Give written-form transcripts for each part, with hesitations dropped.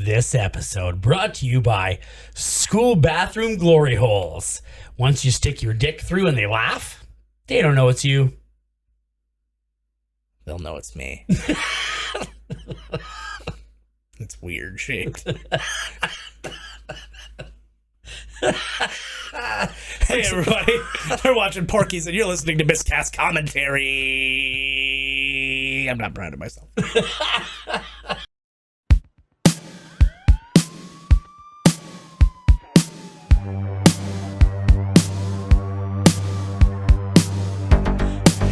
This episode brought to you by School Bathroom Glory Holes. Once you stick your dick through and they laugh, they don't know it's you. They'll know it's me. It's weird shaped. Hey everybody, we're watching Porky's and you're listening to Miscast Commentary. I'm not proud of myself.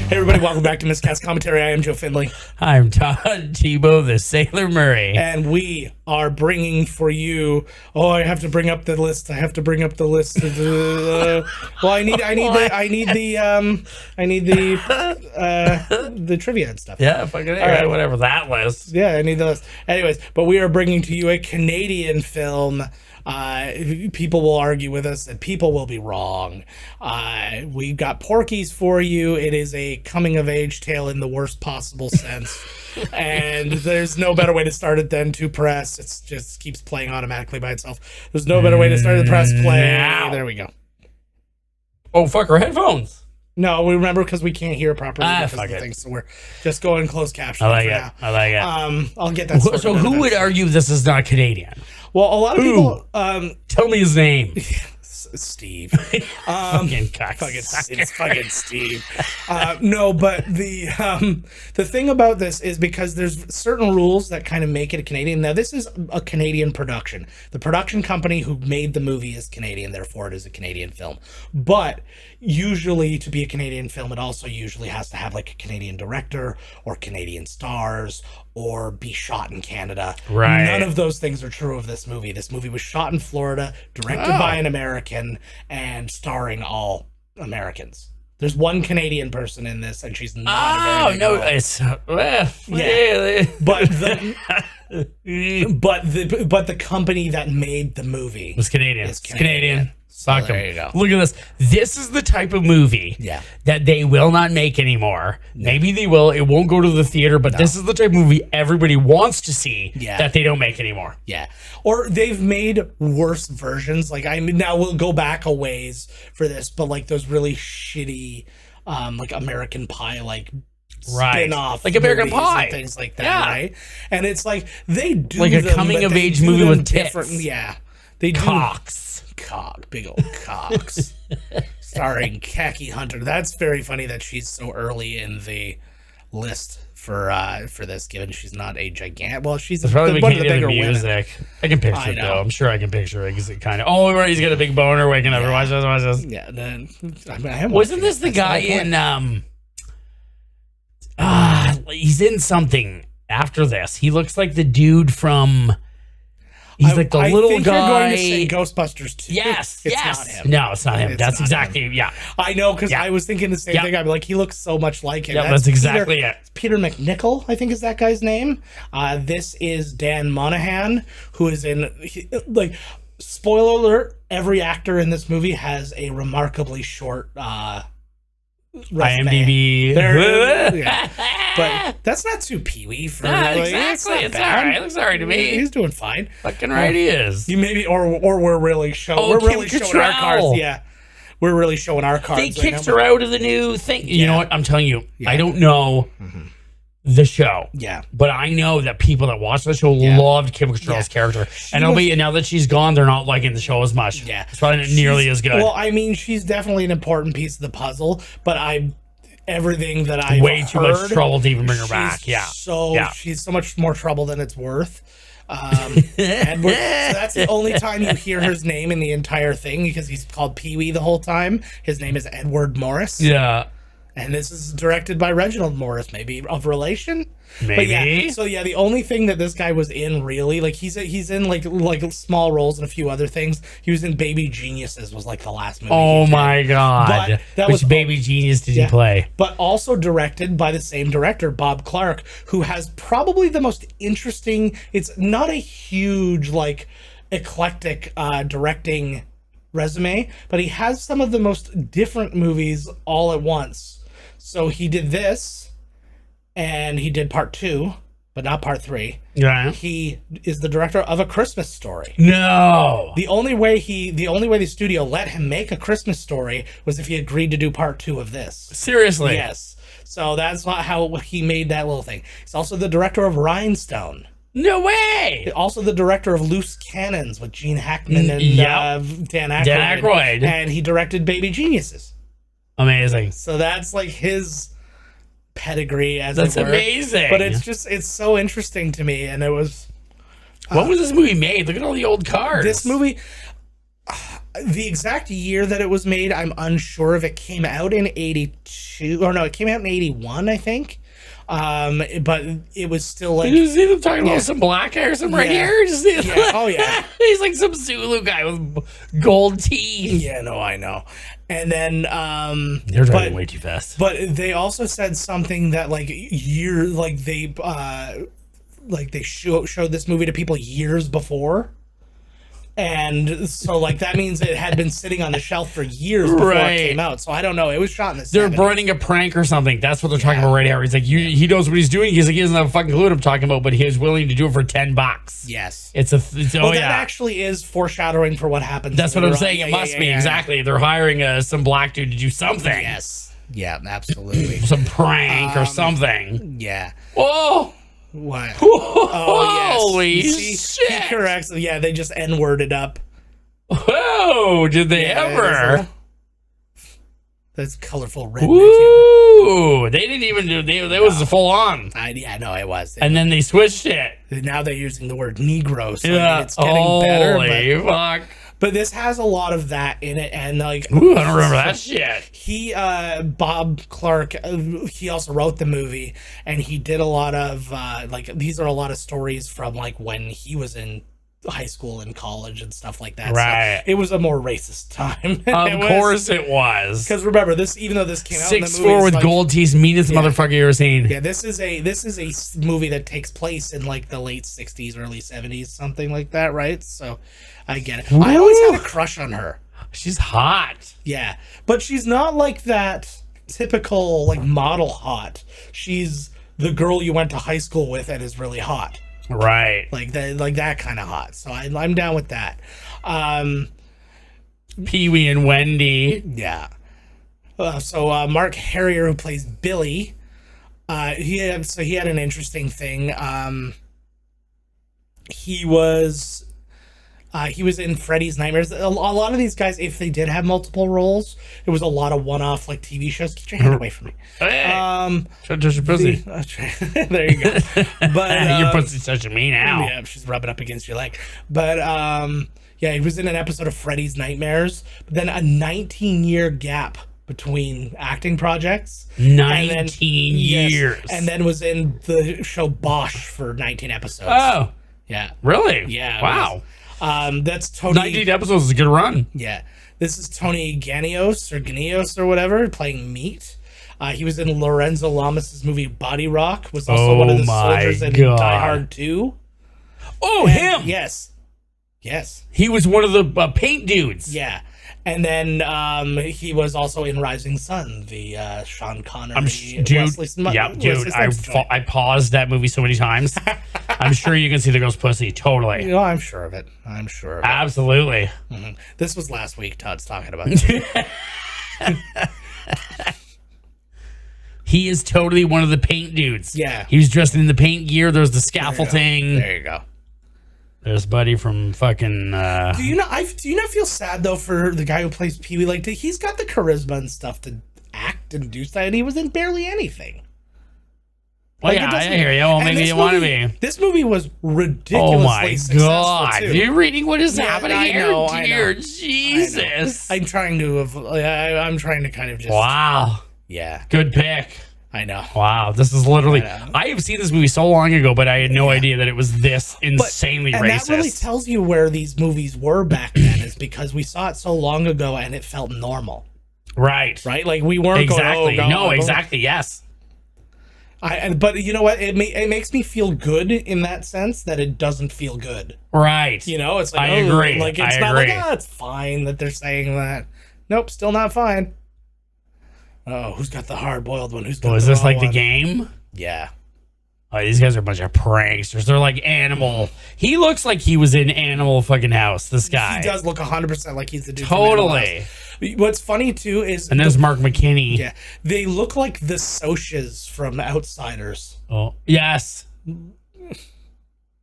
Hey everybody, welcome back to Miscast Commentary. I am Joe Findlay. I'm Todd Tebow, the Sailor Murray. And we are bringing for you. Oh, I have to bring up the list. Well, I need the trivia and stuff. Yeah, fucking all right, whatever that list. Yeah, I need the list. Anyways, but we are bringing to you a Canadian film. People will argue with us and people will be wrong. We've got Porky's for you. It is a coming of age tale in the worst possible sense. And there's no better way to start it than to press. It just keeps playing automatically by itself. There's no better way to start the press play. Now. There we go. Oh, fuck, our headphones. No, we remember because we can't hear properly because fuck of the it. thing, so we're just going closed captioning I like for it. now. I like it. I'll get that sorted So out who would eventually. argue this is not Canadian? Well, a lot of people... Tell me his name. Steve. Fucking cocksucker. It's fucking Steve. No, but the thing about this is because there's certain rules that kind of make it a Canadian. Now, this is a Canadian production. The production company who made the movie is Canadian, therefore it is a Canadian film. But usually to be a Canadian film, it also usually has to have like a Canadian director or Canadian stars or be shot in Canada. Right. None of those things are true of this movie. This movie was shot in Florida, directed by an American, and starring all Americans. There's one Canadian person in this, and she's not a very big role. It's but the company that made the movie was Canadian. It's It's Canadian. So Fuck there 'em. you go. Look at this. This is the type of movie that they will not make anymore. Maybe they will. It won't go to the theater, but this is the type of movie everybody wants to see that they don't make anymore. Yeah. Or they've made worse versions. Like, I mean, now we'll go back a ways for this, but like those really shitty, like American Pie, like spin-off, like American movies Pie, and things like that, right? And it's like they do like a them, coming but of they age do movie them with different. tits. Yeah, they do. Big old cocks, starring Khaki Hunter. That's very funny that she's so early in the list for this, given she's not a gigantic. Well, she's Probably one we of the can't hear bigger the women. music. I can picture I it know. though. I'm sure I can picture it. Because it kind of. Oh, right. He's got a big boner waking up. Watch this. Yeah. Then I am Wasn't watching this it. the That's guy my point. in he's in something after this. He looks like the dude from he's like the little think guy. You're going to say Ghostbusters 2. Yes, It's yes. not him. No, it's not him. It's That's not exactly him. yeah. I know, because I was thinking the same thing. I'm like, he looks so much like him. Yeah, that's exactly it. Peter McNichol, I think is that guy's name. This is Dan Monahan, who is in like. Spoiler alert: every actor in this movie has a remarkably short resume. IMDb. Yeah. But that's not too peewee for Exactly. It's all right. It looks all right to me. He's doing fine. Fucking right, he is. You maybe or we're really showing Oh, we're Kim really showing our cards. Cattrall. Yeah. We're really showing our cards. They right kicked now. her out of the new thing. You know what? I'm telling you, Yeah. I don't know the show. Yeah. But I know that people that watch the show loved Kim Cattrall's character. And now that she's gone, they're not liking the show as much. Yeah. It's probably not nearly as good. Well, I mean, she's definitely an important piece of the puzzle, but everything that I've way too much heard, trouble to even bring her back. Yeah. She's so much more trouble than it's worth. Edward, so that's the only time you hear his name in the entire thing, because he's called Pee-wee the whole time. His name is Edward Morris. Yeah. And this is directed by Reginald Morris, maybe of relation. Maybe. But yeah, the only thing that this guy was in really, like he's in like small roles and a few other things. He was in Baby Geniuses, was like the last movie. Oh he did. my God. But that Which was baby genius did he play? But also directed by the same director, Bob Clark, who has probably the most interesting. It's not a huge like eclectic directing resume, but he has some of the most different movies all at once. So he did this, and he did part 2, but not part 3. Yeah. He is the director of A Christmas Story. No. The only way the studio let him make A Christmas Story was if he agreed to do part 2 of this. Seriously? Yes. So that's not how he made that little thing. He's also the director of Rhinestone. No way. Also the director of Loose Cannons with Gene Hackman and Dan Aykroyd. Dan Aykroyd. And he directed Baby Geniuses. Amazing. So that's like his pedigree, as that's it were. Amazing. But it's so interesting to me, and it was. What was this movie made? Look at all the old cars. This movie, the exact year that it was made, I'm unsure of. It came out in 82, or no, it came out in 81, I think. But it was still like. Did you see them talking about some black hair, some right here? Just Oh yeah. He's like some Zulu guy with gold teeth. Yeah, no, I know. And then they're driving way too fast. But they also said something that they showed this movie to people years before. And so, like, that means it had been sitting on the shelf for years before it came out. So I don't know. It was shot in the 70s. They're running a prank or something. That's what they're talking about right now. He's like, he knows what he's doing. He's like, he doesn't have a fucking clue what I'm talking about, but he is willing to do it for $10. Yes. That actually is foreshadowing for what happens. That's what I'm saying. It must be. Exactly. They're hiring some black dude to do something. Yes. Yeah, absolutely. Some prank or something. Yeah. Whoa. What? Oh, yes. Holy shit. He corrects. Yeah, they just N-worded up. Whoa, did they ever? That's colorful red. Ooh, they didn't even do that was full on. No, it was. And then they switched it. Now they're using the word Negro, so it's getting better. Holy fuck. But this has a lot of that in it, and like, ooh, I don't remember that shit. Bob Clark, he also wrote the movie, and he did a lot of these are a lot of stories from like when he was in high school and college and stuff like that. Right. So it was a more racist time. Of course it was. Because remember, even though this came out in the movie, 6'4" with like, gold teeth, meanest motherfucker you ever seen. Yeah, this is a movie that takes place in like the late 60s, early 70s, something like that, right? So I get it. Ooh. I always had a crush on her. She's hot. Yeah, but she's not like that typical like model hot. She's the girl you went to high school with and is really hot. Right. Like that kind of hot. So I'm down with that. Pee-wee and Wendy. Yeah. So Mark Harrier, who plays Billy, he had an interesting thing. He was in Freddy's Nightmares. A lot of these guys, if they did have multiple roles, it was a lot of one-off like TV shows. Get your hand away from me. Hey, touch your pussy. There you go. But your pussy's touching me now. Yeah, she's rubbing up against your leg. But yeah, he was in an episode of Freddy's Nightmares. But then a 19-year gap between acting projects. 19 years. And then was in the show Bosch for 19 episodes. Oh. Yeah. Really? Yeah. Wow. That's Tony. 19 episodes is a good run. Yeah. This is Tony Ganios or whatever, playing Meat. He was in Lorenzo Lamas' movie Body Rock. Was also one of the soldiers in Die Hard 2. Oh, him! Yes. He was one of the paint dudes. Yeah. And then he was also in Rising Sun, the Sean Connery. Dude, I paused that movie so many times. I'm sure you can see the girl's pussy. Totally. You know, I'm sure of it. Absolutely. Mm-hmm. This was last week. Todd's talking about. He is totally one of the paint dudes. Yeah. He was dressed in the paint gear. There's the scaffolding. There you go. There's Buddy from fucking. Do you not feel sad though for the guy who plays Pee-wee? Like he's got the charisma and stuff to act and do stuff, and he was in barely anything. Well, yeah, I hear you. Well, maybe you want to be. This movie was ridiculously successful. Oh my god! Are you reading what is happening here? I know. Jesus! I'm trying to kind of just. Wow. Yeah. Good pick. I know. Wow, this is literally. I have seen this movie so long ago, but I had no idea that it was this insanely racist. And that really tells you where these movies were back then, is because we saw it so long ago and it felt normal. Right. Like we weren't exactly. Going, no, exactly. Yes. But you know what? It makes me feel good in that sense that it doesn't feel good. Right. You know, it's like I agree. Like it's not like it's fine that they're saying that. Nope, still not fine. Oh, who's got the hard-boiled one? Who's got is this like the game? Yeah. Oh, these guys are a bunch of pranksters. They're like Animal. He looks like he was in Animal fucking House, this guy. He does look 100% like he's the dude. Totally. What's funny, too, is... And there's Mark McKinney. Yeah. They look like the Socs from Outsiders. Oh, yes.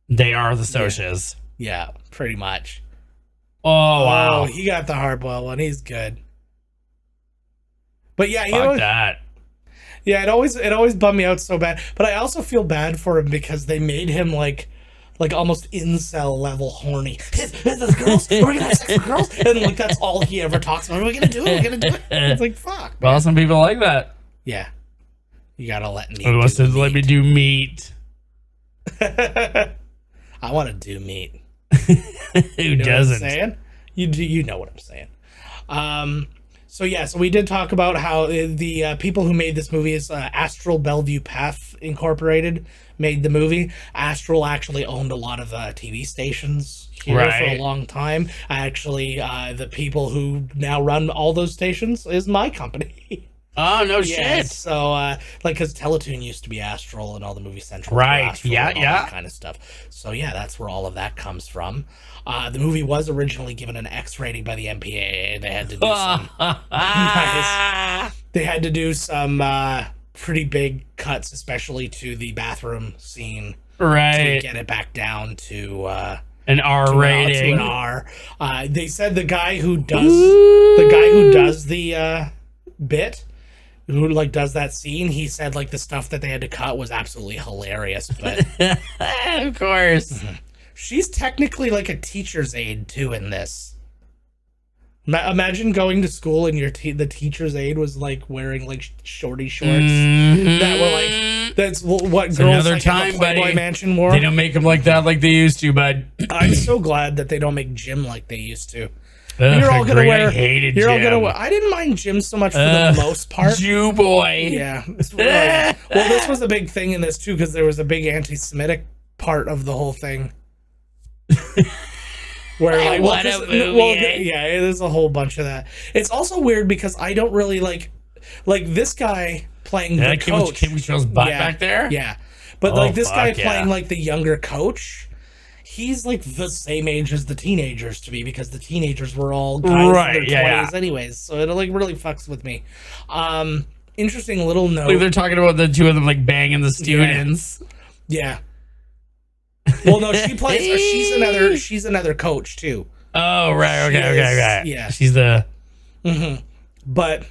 They are the Socs. Yeah, pretty much. Oh, wow. He got the hardboiled one. He's good. But yeah, Fuck that. Yeah, it always bummed me out so bad. But I also feel bad for him because they made him like almost incel level horny. This girls, we're gonna have sex with girls, and like that's all he ever talks about. We're gonna do it. We're gonna do it. It's like fuck. Well, man. Some people like that. Yeah, you gotta let me. Who wants to let me do meat? I want to do meat. Who doesn't? What I'm saying? You know what I'm saying. So we did talk about how the people who made this movie is Astral Bellevue Path Incorporated made the movie. Astral actually owned a lot of TV stations here for a long time. Actually, the people who now run all those stations is my company. Oh, no shit. So, because Teletoon used to be Astral and all the movie Central. Right, yeah. That kind of stuff. So, yeah, that's where all of that comes from. The movie was originally given an X rating by the MPAA. They had to do they had to do some pretty big cuts, especially to the bathroom scene. Right. To get it back down to... an R rating. To an R. They said the guy who does the bit... who does that scene, he said the stuff that they had to cut was absolutely hilarious, but of course. She's technically like a teacher's aide too in this. Imagine going to school and the teacher's aide was wearing shorty shorts that were that's what girls another time, in the Playboy buddy. Mansion wore. They don't make them like that like they used to, bud. I'm so glad that they don't make gym like they used to. Ugh, you're all gonna wear. I hated you're Jim. all gonna wear. I didn't mind Jim so much for the most part. Jew boy. Yeah. Well, this was a big thing in this too because there was a big anti-Semitic part of the whole thing. Where there's a whole bunch of that. It's also weird because I don't really like this guy playing the coach. Kim Cattrall's butt back there. Yeah, but this guy playing the younger coach. He's the same age as the teenagers to me because the teenagers were all guys in their 20s anyways. So it really fucks with me. Interesting little note. They're talking about the two of them banging the students. Yeah. Well, no, she plays. She's another coach too. Oh right, okay. Yeah, she's the. Mm-hmm. But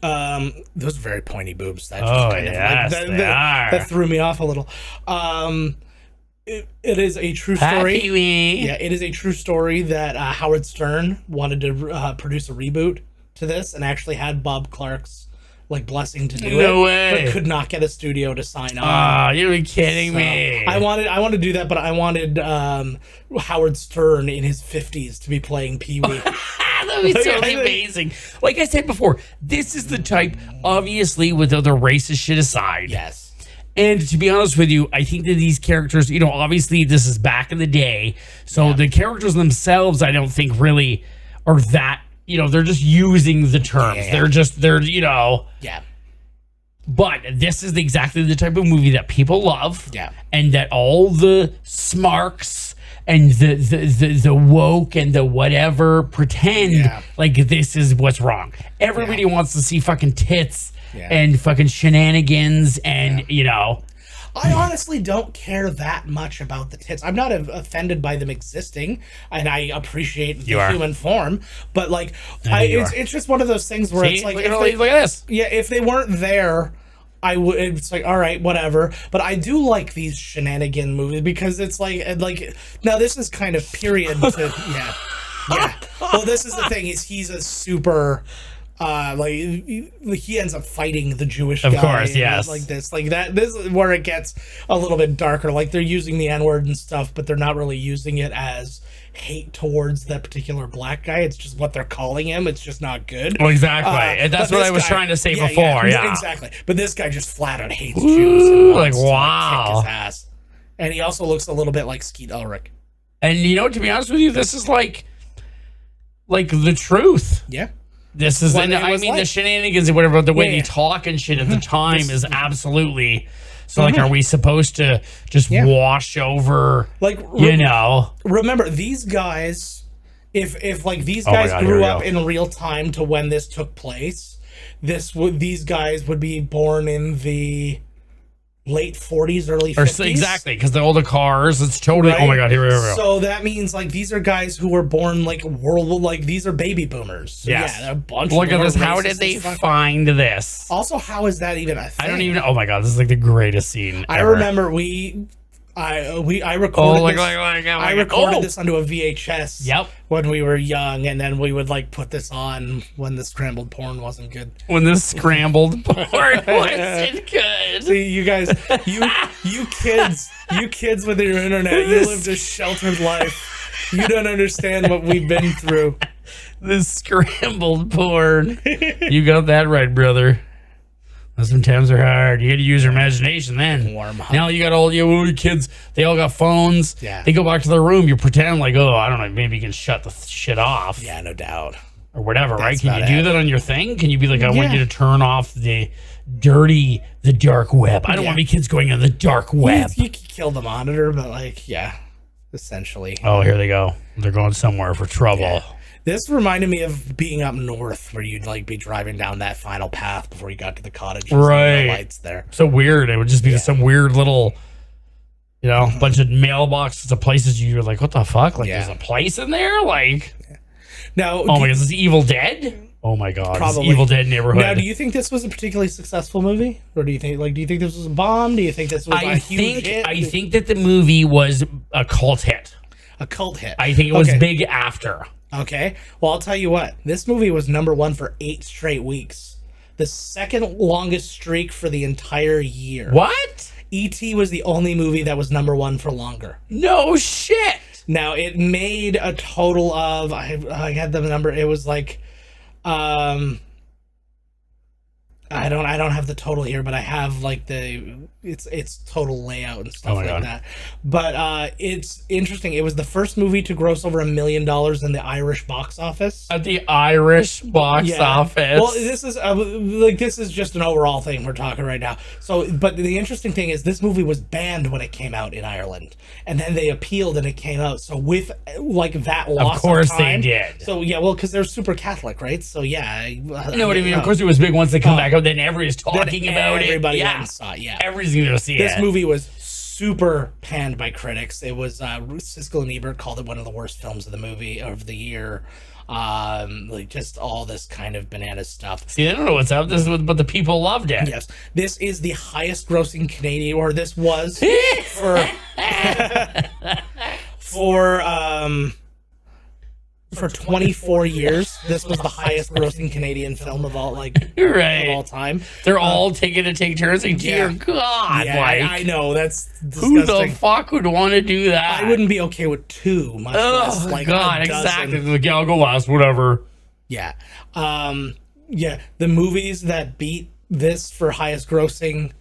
those are very pointy boobs. That that threw me off a little. It is a true story. Yeah, it is a true story that Howard Stern wanted to produce a reboot to this and actually had Bob Clark's blessing to do it. No way. But could not get a studio to sign on. Ah, you're kidding me. I wanted to do that, but I wanted Howard Stern in his 50s to be playing Pee-wee. That would be totally amazing. Like I said before, this is the type, obviously, with other racist shit aside. Yes. And to be honest with you, I think that these characters, obviously this is back in the day. So the characters themselves, I don't think really are that, they're just using the terms. Yeah. They're Yeah. But this is exactly the type of movie that people love. Yeah. And that all the smarks and the woke and the whatever pretend like this is what's wrong. Everybody wants to see fucking tits and fucking shenanigans and, I honestly don't care that much about the tits. I'm not offended by them existing, and I appreciate the human form. But it's just one of those things where it's look at this. Yeah, if they weren't there, I would. It's all right, whatever. But I do like these shenanigan movies because it's now this is kind of period to yeah. Well, this is the thing: he's a super. He ends up fighting the Jewish guy. Of course, yes. This is where it gets a little bit darker. They're using the N-word and stuff, but they're not really using it as hate towards that particular black guy. It's just what they're calling him. It's just not good. Well, exactly. And that's what I was trying to say before. Yeah, exactly. But this guy just flat out hates Jews. And wants wow. to kick his ass. And he also looks a little bit like Skeet Ulrich. And to be honest with you, this is like the truth. Yeah. This is, the shenanigans and whatever, the way they talk and shit at the time is absolutely So like, are we supposed to just wash over? Like, remember these guys. If like these guys grew up in real time to when this took place, these guys would be born in the late 40s, early 50s. Exactly, because the older cars, it's totally, oh my God, here we go. So that means, like, these are guys who were born, like, these are baby boomers. So, yes. Yeah, a bunch Look at this. How did they find this? Also, how is that even a thing? I don't even know. Oh my God, this is like the greatest scene ever. I remember I recorded I recorded this onto a VHS when we were young, and then we would like put this on when the scrambled porn wasn't good. When the scrambled porn wasn't good. See, you guys, you kids with your internet, you lived a sheltered life. You don't understand what we've been through. The scrambled porn. You got that right, brother. Sometimes they're hard. You got to use your imagination then. Warm up. Now you got all your kids. They all got phones. Yeah. They go back to their room. You pretend like, oh, I don't know. Maybe you can shut the shit off. Yeah, no doubt. Or whatever, right? Can you do that on your thing? Can you be like, I want you to turn off the dark web. I don't want my kids going on the dark web. You can kill the monitor, but like, essentially. Oh, here they go. They're going somewhere for trouble. Yeah. This reminded me of being up north, where you'd like be driving down that final path before you got to the cottage. Right, the lights there. So weird. It would just be some weird little, bunch of mailboxes of places you were like, what the fuck? Like, there's a place in there. Like, now, oh my God, is this Evil Dead? Oh my God, probably Evil Dead neighborhood. Now, do you think this was a particularly successful movie, or do you think this was a bomb? Do you think this was a huge hit? I think that the movie was a cult hit. A cult hit. I think it was big after. Okay, well, I'll tell you what. This movie was #1 for 8 straight weeks. The second longest streak for the entire year. What? E.T. was the only movie that was #1 for longer. No shit. Now, it made a total of, I had the number, it was like, I don't have the total here, but I have like its total layout and stuff like that. But it's interesting. It was the first movie to gross over $1 million in the Irish box office. At the Irish box office. Well, this is just an overall thing we're talking right now. So, but the interesting thing is this movie was banned when it came out in Ireland, and then they appealed and it came out. So with like that loss, of course of time, they did. So because they're super Catholic, right? So yeah, you know what I mean. Of course, it was big once they come back out. Then everybody's talking about it. Everybody saw it. Yeah, everybody's gonna see it. This movie was super panned by critics. It was Siskel and Ebert called it one of the worst films of the year. Like just all this kind of banana stuff. See, I don't know what's up. But the people loved it. Yes, this is the highest grossing Canadian, or this was for 24 years. This was the highest grossing Canadian film of all of all time. They're all taking to take turns. Like, dear God, I know that's disgusting. Who the fuck would want to do that? I wouldn't be okay with 2. Much less like God, exactly. Like, I'll go last, whatever. Yeah, the movies that beat this for highest grossing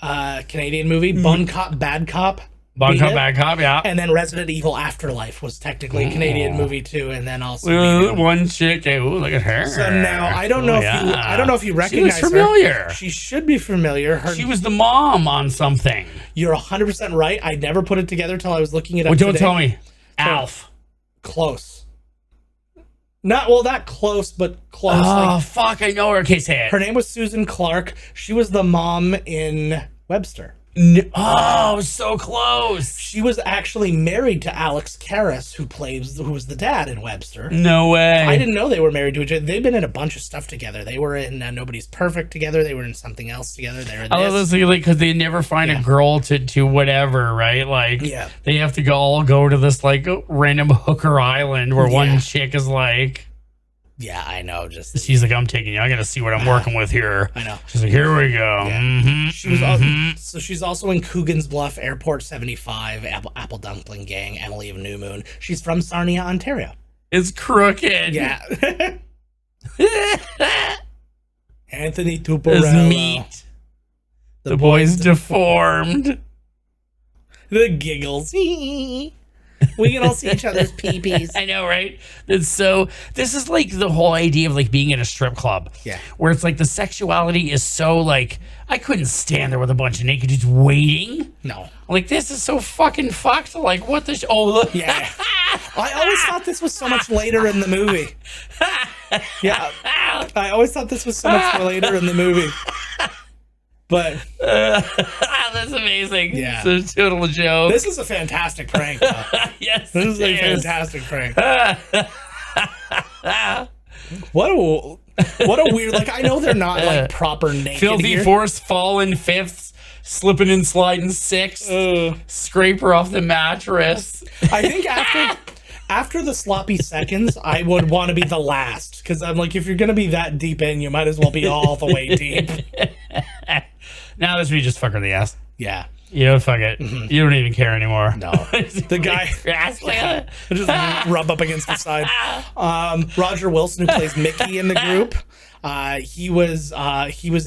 Canadian movie: Bun Cop, Bad Cop. Bad Cop, yeah. And then Resident Evil Afterlife was technically a Canadian movie too, and then also one chick. Look at her. So now I don't know if you recognize she looks familiar. Her. She should be familiar. She was the mom on something. You're 100% right. I never put it together till I was looking it up. Don't tell me. Alf. Close. Not close, but close. Oh, fuck! I know her. Okay, say it. Her name was Susan Clark. She was the mom in Webster. Oh, so close. She was actually married to Alex Karras, who was the dad in Webster. No way. I didn't know they were married to each other. They've been in a bunch of stuff together. They were in Nobody's Perfect together. They were in something else together. They were in this. Because they never find a girl to whatever, right? Like, they have to all go to this like random hooker island where one chick is like, yeah, I know. She's like, I'm taking you. I got to see what I'm working with here. I know. She's like, here we go. Yeah. So she's also in Coogan's Bluff, Airport 75, Apple Dumpling Gang, Emily of New Moon. She's from Sarnia, Ontario. It's crooked. Yeah. Anthony Tuporello. His meat. The boy's deformed. The giggles. We can all see each other's pee-pees. I know, right? It's so, this is like the whole idea of like being in a strip club. Yeah. Where it's like the sexuality is so like, I couldn't stand there with a bunch of naked dudes waiting. No. Like, this is so fucking fucked. Like, what the oh, look. Yeah. I always thought this was so much later in the movie. Yeah. I always thought this was so much later in the movie. But that's amazing. Yeah. It's a total joke. This is a fantastic prank, though. Yes. This is a fantastic prank. What a weird, like, I know they're not like proper naked. Filthy here. Force falling fifths, slipping and sliding sixth, scraper off the mattress. I think after the sloppy seconds, I would want to be the last, because I'm like, if you're gonna be that deep in, you might as well be all the way deep. Now this we just fuck her in the ass. Yeah. You know, fuck it. You don't even care anymore. No. The guy just rub up against the side. Roger Wilson, who plays Mickey in the group, he was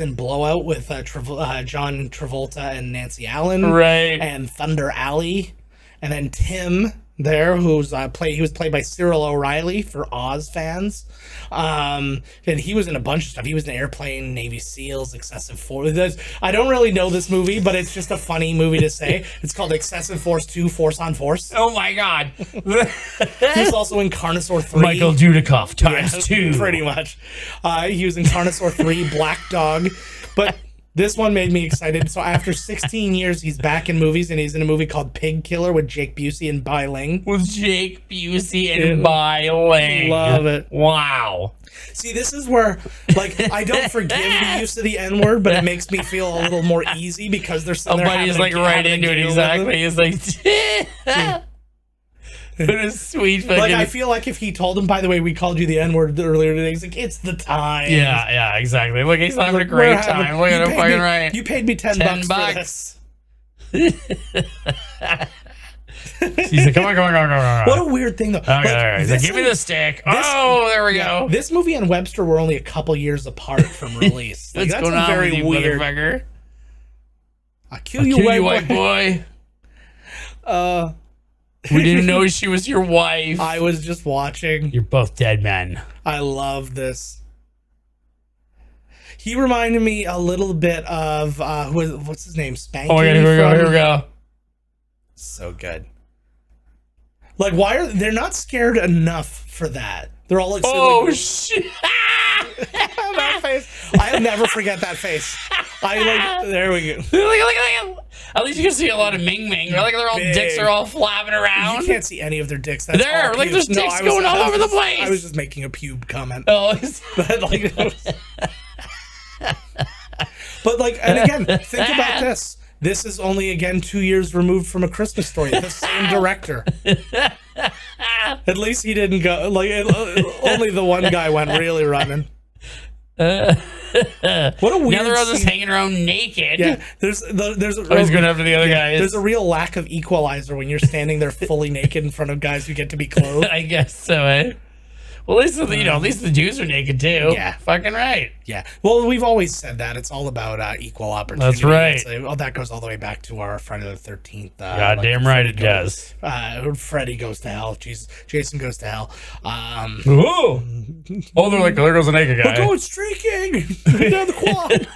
in Blowout with John Travolta and Nancy Allen, right? And Thunder Alley, and then Tim there, who's he was played by Cyril O'Reilly for Oz fans, and he was in a bunch of stuff. He was in Airplane, Navy SEALs, Excessive Force. I don't really know this movie, but it's just a funny movie to say. It's called Excessive Force 2: Force on Force. Oh my god! He's also in Carnosaur 3. Michael Dudikoff times 2. Pretty much. He was in Carnosaur 3, Black Dog, but. This one made me excited. So after 16 years, he's back in movies, and he's in a movie called Pig Killer with Jake Busey and Bai Ling. With Jake Busey and Bai Ling. Love it. Wow. See, this is where, like, I don't forgive the use of the N-word, but it makes me feel a little more easy because there's some. But he's like right into it. Exactly. He's like. What a sweet fucking. Like, I feel like if he told him, by the way, we called you the N-word earlier today, he's like, it's the time. Yeah, exactly. Look, he's having a great time. Look at him fucking right. You paid me $10 for this. He's like, come on. What a weird thing, though. Okay, all right. He's like, give me the stick. There we go. This movie and Webster were only a couple years apart from release. Like, What's going on very with you, weird. motherfucker? I'll kill you, white boy. We didn't know she was your wife. I was just watching. You're both dead men. I love this. He reminded me a little bit of what's his name? Spanky. Oh yeah, here we go. So good. Like, they're not scared enough for that? They're all like, oh shit! That face. I'll never forget that face. There we go. Look. At least you can see a lot of Ming Ming. Like their old dicks are all flapping around. You can't see any of their dicks. That's there, like there's dicks going all over the place. I was just making a pube comment. Oh, but like, but like, and again, think about this. This is only again 2 years removed from A Christmas Story. The same director. At least he didn't go like only the one guy went really running. What a weird. Now they're all just hanging around naked. Yeah, there's he's going after the other guys. There's a real lack of equalizer when you're standing there fully naked in front of guys who get to be clothed. I guess so, eh? Well, at least the Jews are naked too. Yeah, fucking right. Yeah. Well, we've always said that it's all about equal opportunity. That's right. That goes all the way back to our Friday the 13th. Goddamn right it does. Freddy goes to hell. Jason goes to hell. Oh, they're like, there goes a naked guy. We're going streaking down the quad.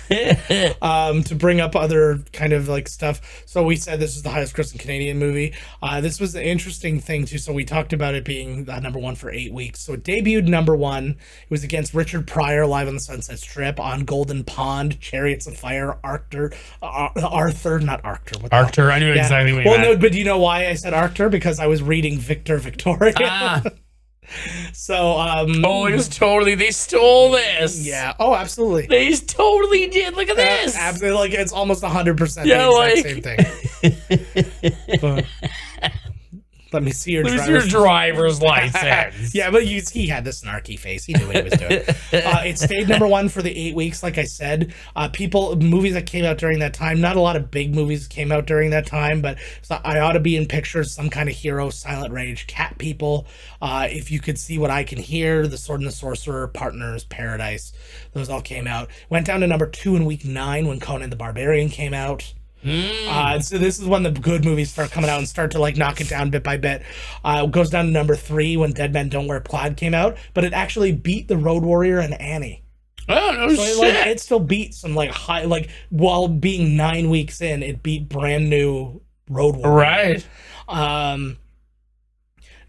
To bring up other kind of like stuff. So we said this is the highest grossing Canadian movie. This was an interesting thing too. So we talked about it being number one for 8 weeks. So it debuted number one. It was against Richard Pryor, Live on the Sunset Strip, On Golden Pond, Chariots of Fire, Arthur, not Arctur. Arctur, I knew exactly what you meant. No, but do you know why I said Arctur? Because I was reading Victor Victoria. So it was totally, they stole this. Yeah. Oh, absolutely. They totally did. Look at this. Absolutely. Like, it's almost 100% the exact same thing. Let me see your driver's license. Yeah, but he had the snarky face. He knew what he was doing. It stayed number one for the 8 weeks, like I said. Movies that came out during that time, not a lot of big movies came out during that time, but I Ought to Be in Pictures, Some Kind of Hero, Silent Rage, Cat People, If You Could See What I Can Hear, The Sword and the Sorcerer, Partners, Paradise. Those all came out. Went down to number 2 in week 9 when Conan the Barbarian came out. So this is when the good movies start coming out and start to like knock it down bit by bit. It goes down to number 3 when Dead Men Don't Wear Plaid came out, but it actually beat The Road Warrior and Annie. Oh no So shit! it still beat some like high, like while being 9 weeks in, it beat brand new Road Warrior. Right.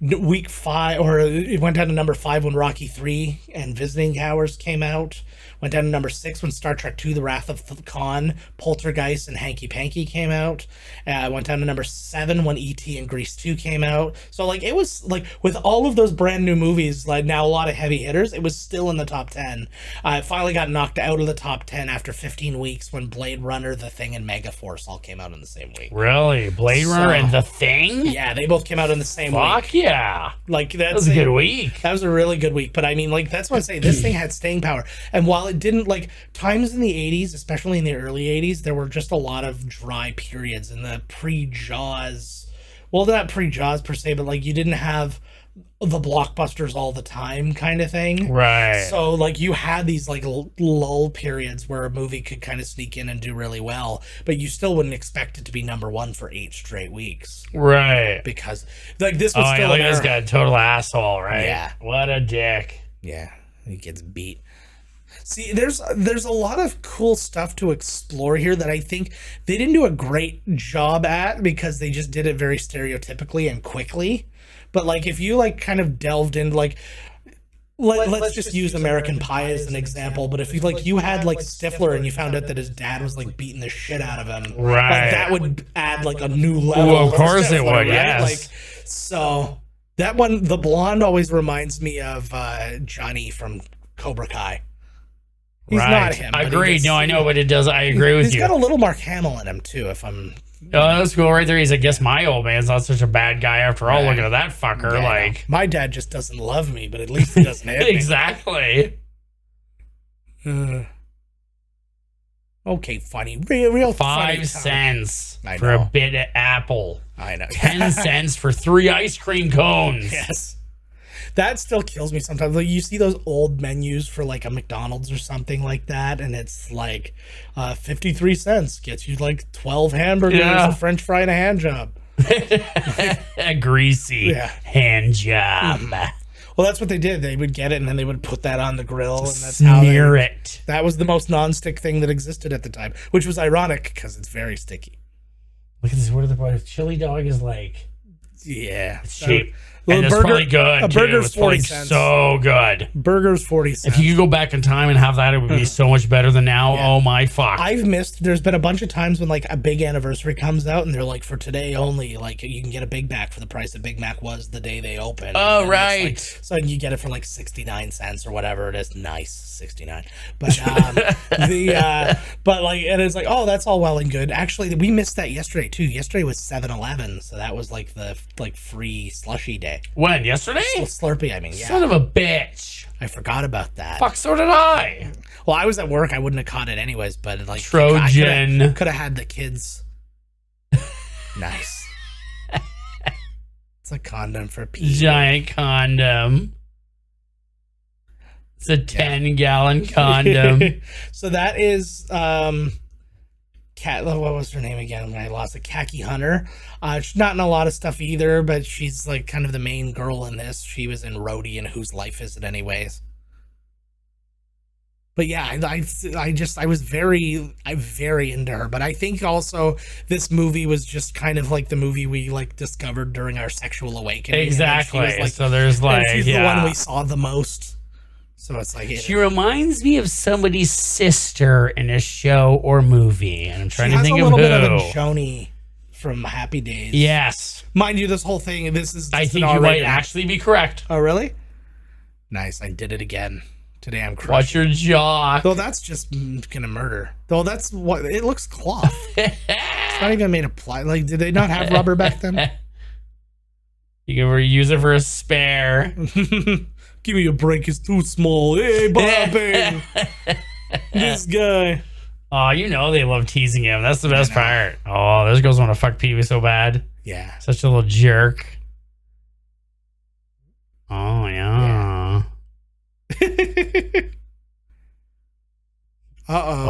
Week 5, or it went down to number 5 when Rocky 3 and Visiting Hours came out. Went down to number 6 when Star Trek 2: The Wrath of Khan, Poltergeist, and Hanky Panky came out. Went down to number 7 when E.T. and Grease 2 came out. So like it was like with all of those brand new movies, like now a lot of heavy hitters, it was still in the top 10. It finally got knocked out of the top 10 after 15 weeks when Blade Runner, The Thing, and Megaforce all came out in the same week. Really, Blade Runner and The Thing? Yeah, they both came out in the same week. Fuck yeah! Like that was a good week. That was a really good week. But I mean, like that's what I'm saying. This thing had staying power, and while it didn't, like times in the 80s, especially in the early 80s, there were just a lot of dry periods in the pre-Jaws. Well, not pre-Jaws per se, but like you didn't have the blockbusters all the time kind of thing. Right. So like you had these like lull periods where a movie could kind of sneak in and do really well, but you still wouldn't expect it to be number 1 for 8 straight weeks. Right. Because like this was still look at this guy, total asshole, right? Yeah. What a dick. Yeah. He gets beat. See, there's a lot of cool stuff to explore here that I think they didn't do a great job at because they just did it very stereotypically and quickly. But like if you like kind of delved into like let's just use American Pie as an example, but if you had like Stifler and you found out that his dad was like beating the shit out of him, right, like that would add like a new level. Well, of course Stifler, it would, right? Yes. Like so that one, the blonde always reminds me of Johnny from Cobra Kai. He's not him. Agreed. No, I know, but it does. I agree with you. He's got a little Mark Hamill in him too. If I'm. Oh, that's cool right there. He's, I guess, my old man's not such a bad guy after all. Looking at that fucker, yeah, like my dad just doesn't love me, but at least he doesn't hit me. Exactly. Okay, funny, real 5 cents for a bit of apple. I know. 10 cents for 3 ice cream cones. Yes. That still kills me sometimes. Like you see those old menus for like a McDonald's or something like that, and it's like 53 cents gets you like 12 hamburgers, a French fry, and a hand job. A greasy hand job. Well, that's what they did. They would get it, and then they would put that on the grill, and that's Smear it. That was the most nonstick thing that existed at the time, which was ironic because it's very sticky. Look at this. What are the chili dog is like? Yeah, it's cheap. And it's probably good. A burger's 40 cents. So good. Burger's 40 cents. If you could go back in time and have that, it would be so much better than now. Yeah. Oh my fuck. I've missed. There's been a bunch of times when like a big anniversary comes out and they're like, for today only, like you can get a Big Mac for the price that Big Mac was the day they opened. Oh right. Like, so you get it for like 69 cents or whatever it is. Nice 69. But but like, and it's like, oh, that's all well and good. Actually, we missed that yesterday too. Yesterday was 7-Eleven, so that was like the free slushy day. When? Yesterday? Slurpee, I mean, yeah. Son of a bitch. I forgot about that. Fuck, so did I. Well, I was at work. I wouldn't have caught it anyways, but like Trojan. Could have had the kids. Nice. It's a condom for pee. Giant condom. It's a 10-gallon condom. So that is what was her name again when I lost it? Khaki Hunter. She's not in a lot of stuff either, but she's like kind of the main girl in this. She was in Rhodey and Whose Life Is It Anyways? But yeah, I was very into her. But I think also this movie was just kind of like the movie we like discovered during our sexual awakening. Exactly. Like, so there's like, she's the one we saw the most. So it's like she reminds me of somebody's sister in a show or movie, and I'm trying to think of who. She has a little bit of a Joni from Happy Days. Yes, mind you, this whole thing. This is. I think you might actually be correct. Oh, really? Nice. I did it again. Today I'm crushing. Watch your jaw. Though that's just gonna murder. Though that's what it looks cloth. It's not even made of ply. Like, did they not have rubber back then? You can reuse it for a spare. Give me a break, it's too small. Hey, Bobby. This guy. Oh, you know they love teasing him. That's the best part. Oh, those girls want to fuck Pee-wee so bad. Yeah. Such a little jerk. Oh, yeah. Uh-oh.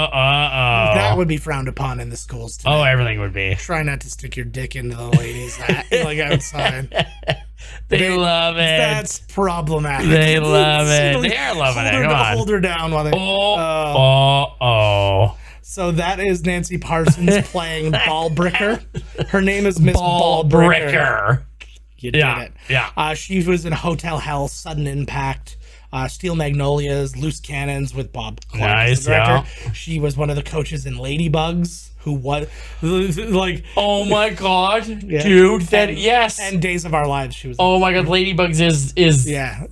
Uh-oh. that would be frowned upon in the schools today. Oh, everything would be. Try not to stick your dick into the ladies' like outside. They love it. That's problematic. They love it. They are loving it. Come on. Hold her down while they. Oh. So that is Nancy Parsons playing Ballbricker. Her name is Miss Ballbricker. You did it. Yeah. She was in Hotel Hell, Sudden Impact, Steel Magnolias, Loose Cannons with Bob Clark as the director. Yeah. She was one of the coaches in Ladybugs, who was like, oh my god, dude, yes. And Days of Our Lives. She was. Oh my god, Ladybugs is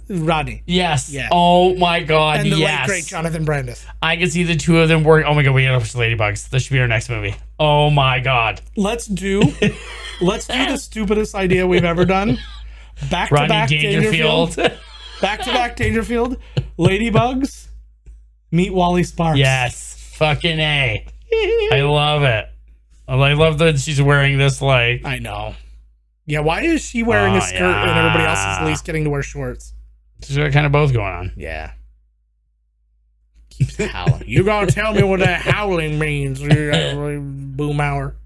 Rodney. Yes. Yeah. Oh my god, and the late great Jonathan Brandis. I can see the two of them work. Oh my god, we gotta watch Ladybugs. This should be our next movie. Oh my god. Let's do the stupidest idea we've ever done. Back to back Dangerfield. Back to back Dangerfield. Ladybugs. Meet Wally Sparks. Yes. Fucking A. I love it. I love that she's wearing this, like. I know. Yeah, why is she wearing a skirt and everybody else is at least getting to wear shorts? She's got kind of both going on. Yeah. Keeps howling. You gonna tell me what that howling means? Boom hour.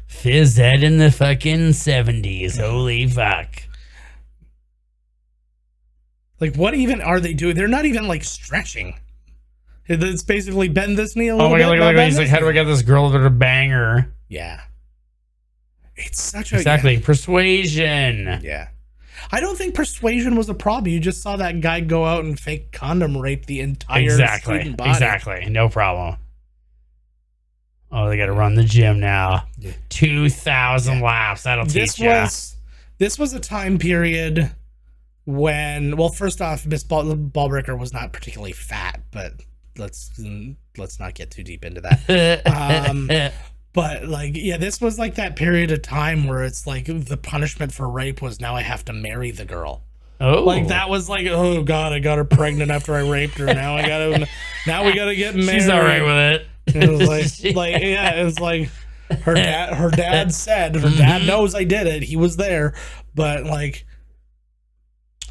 Fizz that in the fucking 70s. Holy fuck. Like, what even are they doing? They're not even, like, stretching. It's basically bend this knee a little bit. Oh my god, he's like, how do I get this girl to bang her? Yeah. It's such a... Exactly. Persuasion. Yeah. I don't think persuasion was a problem. You just saw that guy go out and fake condom rape the entire student body. Exactly. No problem. Oh, they got to run the gym now. 2,000 laps. That'll teach you. This was a time period when, well, first off, Miss Ballbricker was not particularly fat, but let's not get too deep into that. But like, yeah, this was like that period of time where it's like the punishment for rape was now I have to marry the girl. Oh, like that was like, oh god, I got her pregnant after I raped her. Now we gotta get married. She's all right with it. It was it was like her dad said, her dad knows I did it. He was there, but like,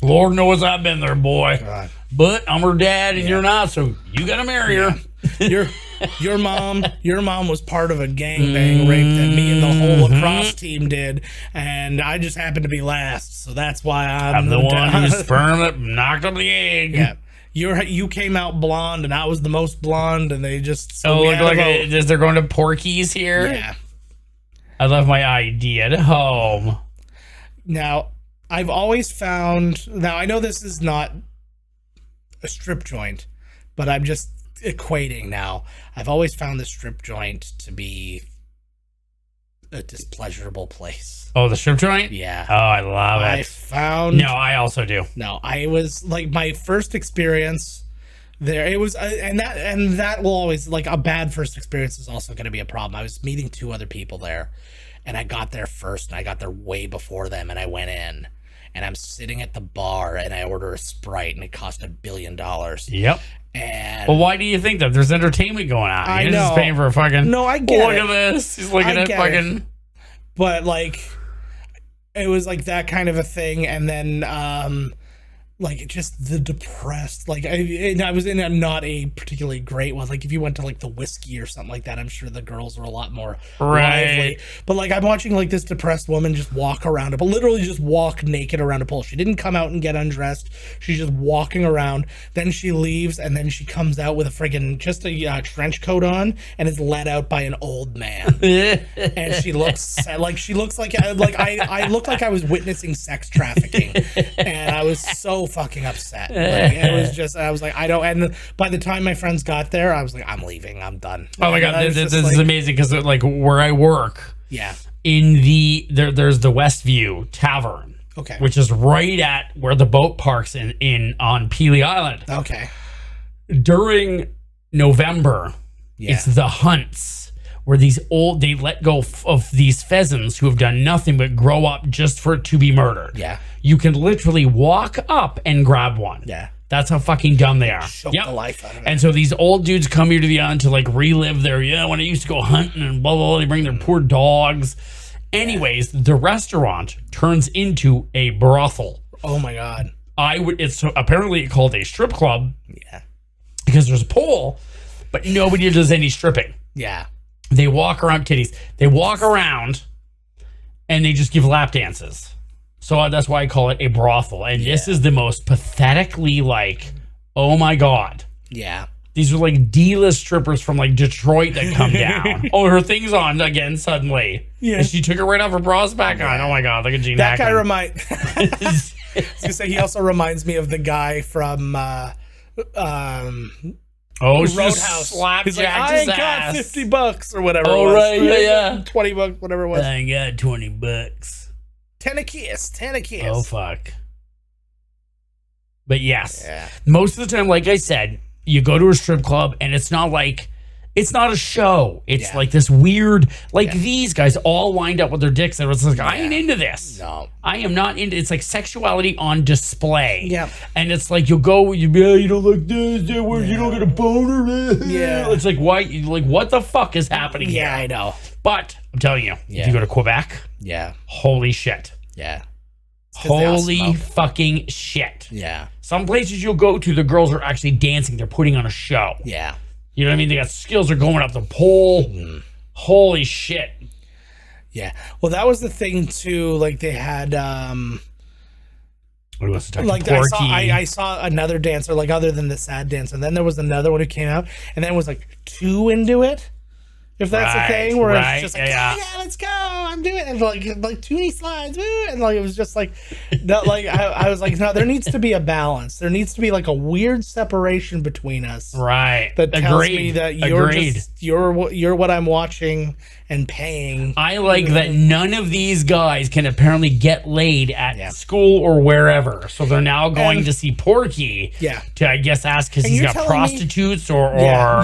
Lord knows I've been there, boy. God. But I'm her dad and you're not, so you gotta marry her. Your mom was part of a gangbang rape that me and the whole lacrosse team did, and I just happened to be last, so that's why I'm the one whose sperm that knocked up the egg. Yeah. You came out blonde, and I was the most blonde, and they just they're going to Porky's here. Yeah. I love my ID at home. Now, I've always found. Now I know this is not a strip joint, but I'm just equating now. I've always found the strip joint to be a displeasurable place. Oh, the strip joint? Yeah. Oh, I love it. No, I also do. No, I was like, my first experience there, it was and that will always, like, a bad first experience is also going to be a problem. I was meeting two other people there, and I got there first, and I got there way before them, and I went in, and I'm sitting at the bar, and I order a Sprite, and it cost $1 billion. Yep. And well, why do you think that? There's entertainment going on. I know. You're just paying for a fucking. No, I get Look it. at this. He's looking at fucking. It. But like, it was like that kind of a thing, and then like just the depressed. Like I was in not a particularly great one. Like if you went to like the Whiskey or something like that, I'm sure the girls were a lot more lively. But like I'm watching like this depressed woman just walk around, but literally just walk naked around a pool. She didn't come out and get undressed. She's just walking around. Then she leaves, and then she comes out with a friggin' just a trench coat on, and is led out by an old man. And she looks like I looked like I was witnessing sex trafficking, and I was so fucking upset. Like, it was just, I was like, I don't. And by the time my friends got there, I was like, I'm leaving. I'm done. Oh my god, this is amazing because like where I work, yeah, in there's the Westview Tavern, okay, which is right at where the boat parks in on Pelee Island. Okay, during November, it's the hunts. Where they let go of these pheasants who have done nothing but grow up just for it to be murdered. Yeah. You can literally walk up and grab one. Yeah. That's how fucking dumb they are. Choke the life out of it. And so these old dudes come here to the island to like relive their, when I used to go hunting and blah, blah, blah. They bring their poor dogs. Anyways, the restaurant turns into a brothel. Oh my God. It's apparently called a strip club. Yeah. Because there's a pole. but nobody does any stripping. Yeah. They walk around titties. They walk around and they just give lap dances. So that's why I call it a brothel. And this is the most pathetically like, oh my God. Yeah. These are like D-list strippers from like Detroit that come down. Oh, her thing's on again suddenly. Yeah. And she took it right off her bras back on. Oh my God, look at Gene That Hackman. guy I was gonna say, he also reminds me of the guy from Roadhouse. Slapjack He's like, I ain't got $50 or whatever. Oh, it was. right, yeah. $20, whatever it was. I ain't got $20. 10 a kiss. Oh, fuck. But yes, most of the time, like I said, you go to a strip club and it's not a show. It's like this weird, these guys all lined up with their dicks. And it's like, I ain't into this. No. I am not into. It's like sexuality on display. Yeah. And it's like you don't like this, you don't get a boner. Yeah. It's like, why? Like, what the fuck is happening here? Yeah, I know. But I'm telling you, if you go to Quebec, holy shit. Yeah. Holy fucking shit. Yeah. Some places you'll go to, the girls are actually dancing. They're putting on a show. Yeah. You know what I mean? They got skills. They're going up the pole. Holy shit. Yeah. Well, that was the thing too. Like they had, what was it? Like Porky. I saw another dancer, like other than the sad dance, and then there was another one who came out, and then it was like 2 into it. If that's the thing, where it's just like, yeah, let's go, I'm doing it, and like 2 slides, woo, and like it was just like, that, like I was like, no, there needs to be a balance. There needs to be like a weird separation between us, right? That tells me that you're what I'm watching and paying. I like that none of these guys can apparently get laid at school or wherever, so they're now going to see Porky. To I guess ask because he's got prostitutes or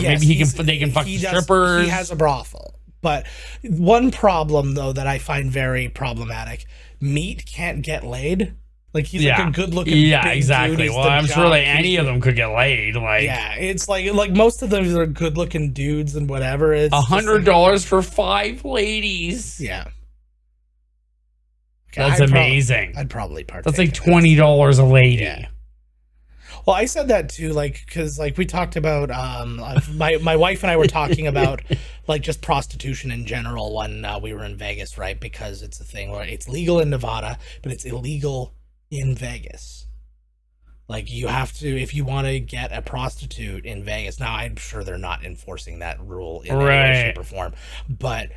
maybe they can fuck strippers. He has a brothel. But one problem though that I find very problematic: Meat can't get laid. Like he's like a good looking big exactly. Dude. Well, I'm sure like any of them could get laid. Like it's like most of them are good looking dudes and whatever. It's $100 for 5 ladies. Yeah. That's amazing. I'd probably partake. That's like $20 a lady. Yeah. Well, I said that too, like, because like we talked about, my wife and I were talking about like just prostitution in general when we were in Vegas, right? Because it's a thing where it's legal in Nevada, but it's illegal in Vegas. Like you have to, if you want to get a prostitute in Vegas. Now I'm sure they're not enforcing that rule in any way, shape, or form, but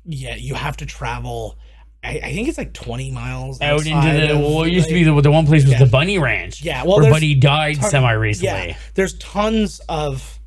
you have to travel. I think it's like 20 miles out into the. It used to be the one place was the Bunny Ranch. Yeah, well, where Buddy died semi recently. Yeah, there's tons of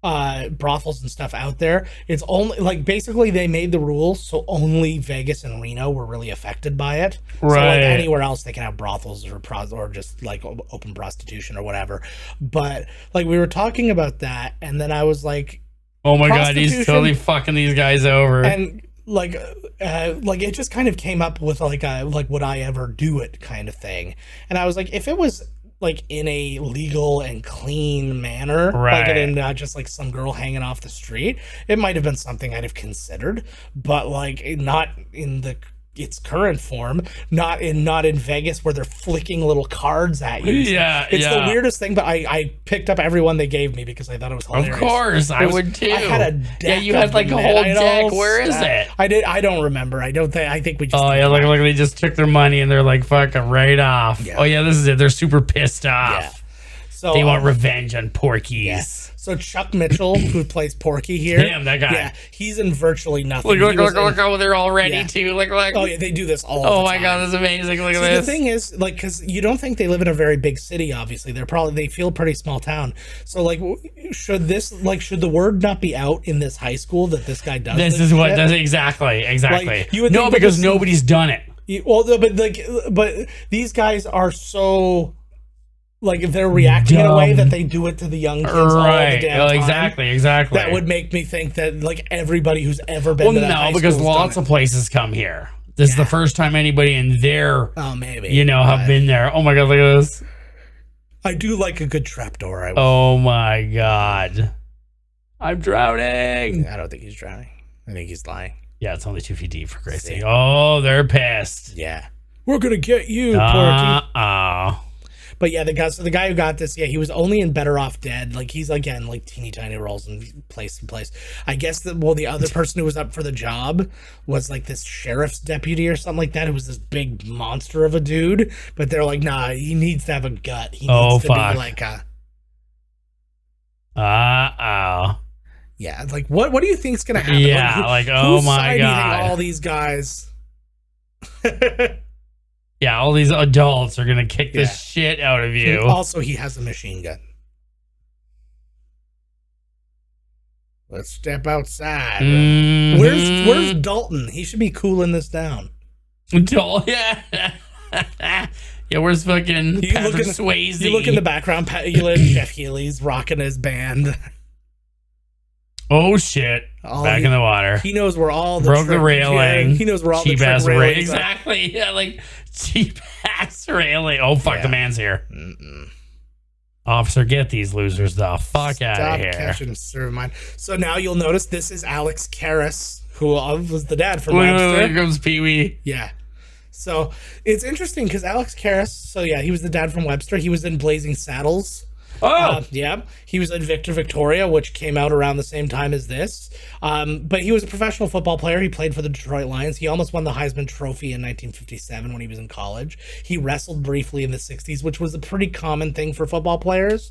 brothels and stuff out there. It's only like basically they made the rules so only Vegas and Reno were really affected by it. Right. So like anywhere else they can have brothels or just like open prostitution or whatever. But like we were talking about that, and then I was like, oh my God, he's totally fucking these guys over. And like it just kind of came up with like would I ever do it kind of thing. And I was like, if it was like in a legal and clean manner, like and not just like some girl hanging off the street, it might have been something I'd have considered, but like not in its current form, not in Vegas where they're flicking little cards at you. It's the weirdest thing, but I picked up every one they gave me because I thought it was hilarious. Of course, I would too. I had a deck. You had like a whole deck. Where is it? I don't remember. I think we just. Oh yeah, look, they just took their money and they're like fucking right off. Yeah. Oh yeah, this is it. They're super pissed off. Yeah. So they want revenge on Porkies. Yeah. So Chuck Mitchell, who plays Porky here, damn that guy. Yeah, he's in virtually nothing. Look over there already too. Like, oh yeah, they do this all. Oh the my time. God, that's amazing. Look at this. The thing is, like, because you don't think they live in a very big city. Obviously, they feel a pretty small town. So like, should the word not be out in this high school that this guy does? This is what does exactly. Like, you would no, because nobody's done it. Well, but these guys are so. Like if they're reacting in a way that they do it to the young kids all the damn time. Exactly. That would make me think that like everybody who's ever been to that high because lots of places come here. This is the first time anybody in there, maybe have been there. Oh my God, look at this. I do like a good trapdoor. Oh my God, I'm drowning. I don't think he's drowning. I think he's lying. Yeah, it's only 2 feet deep for Christ's sake. Oh, they're pissed. Yeah, we're gonna get you, Porky. But yeah, the guy who got this, yeah, he was only in Better Off Dead. Like he's again like teeny tiny roles in place to place. I guess the other person who was up for the job was like this sheriff's deputy or something like that. Who was this big monster of a dude. But they're like, nah, he needs to have a gut. He needs to be like a. Yeah, like what do you think's gonna happen? Yeah, oh my god, all these guys. Yeah, all these adults are gonna kick the shit out of you. Also, he has a machine gun. Let's step outside. Where's Dalton? He should be cooling this down. Yeah. Yeah, where's fucking Patrick Swayze? You look in the background, Jeff Healy's rocking his band. Oh shit! Back in the water. He knows where all the broke the railing. He knows where all cheap the ass railing. Exactly. Yeah, like cheap ass railing. Oh fuck, the man's here. Officer, get these losers the fuck out of here. Stop catching serve mine. So now you'll notice this is Alex Karras, who was the dad from Webster. Here comes Pee Wee. Yeah. So it's interesting because Alex Karras. So yeah, he was the dad from Webster. He was in Blazing Saddles. Oh, yeah. He was in Victor Victoria, which came out around the same time as this. But he was a professional football player. He played for the Detroit Lions. He almost won the Heisman Trophy in 1957 when he was in college. He wrestled briefly in the 60s, which was a pretty common thing for football players,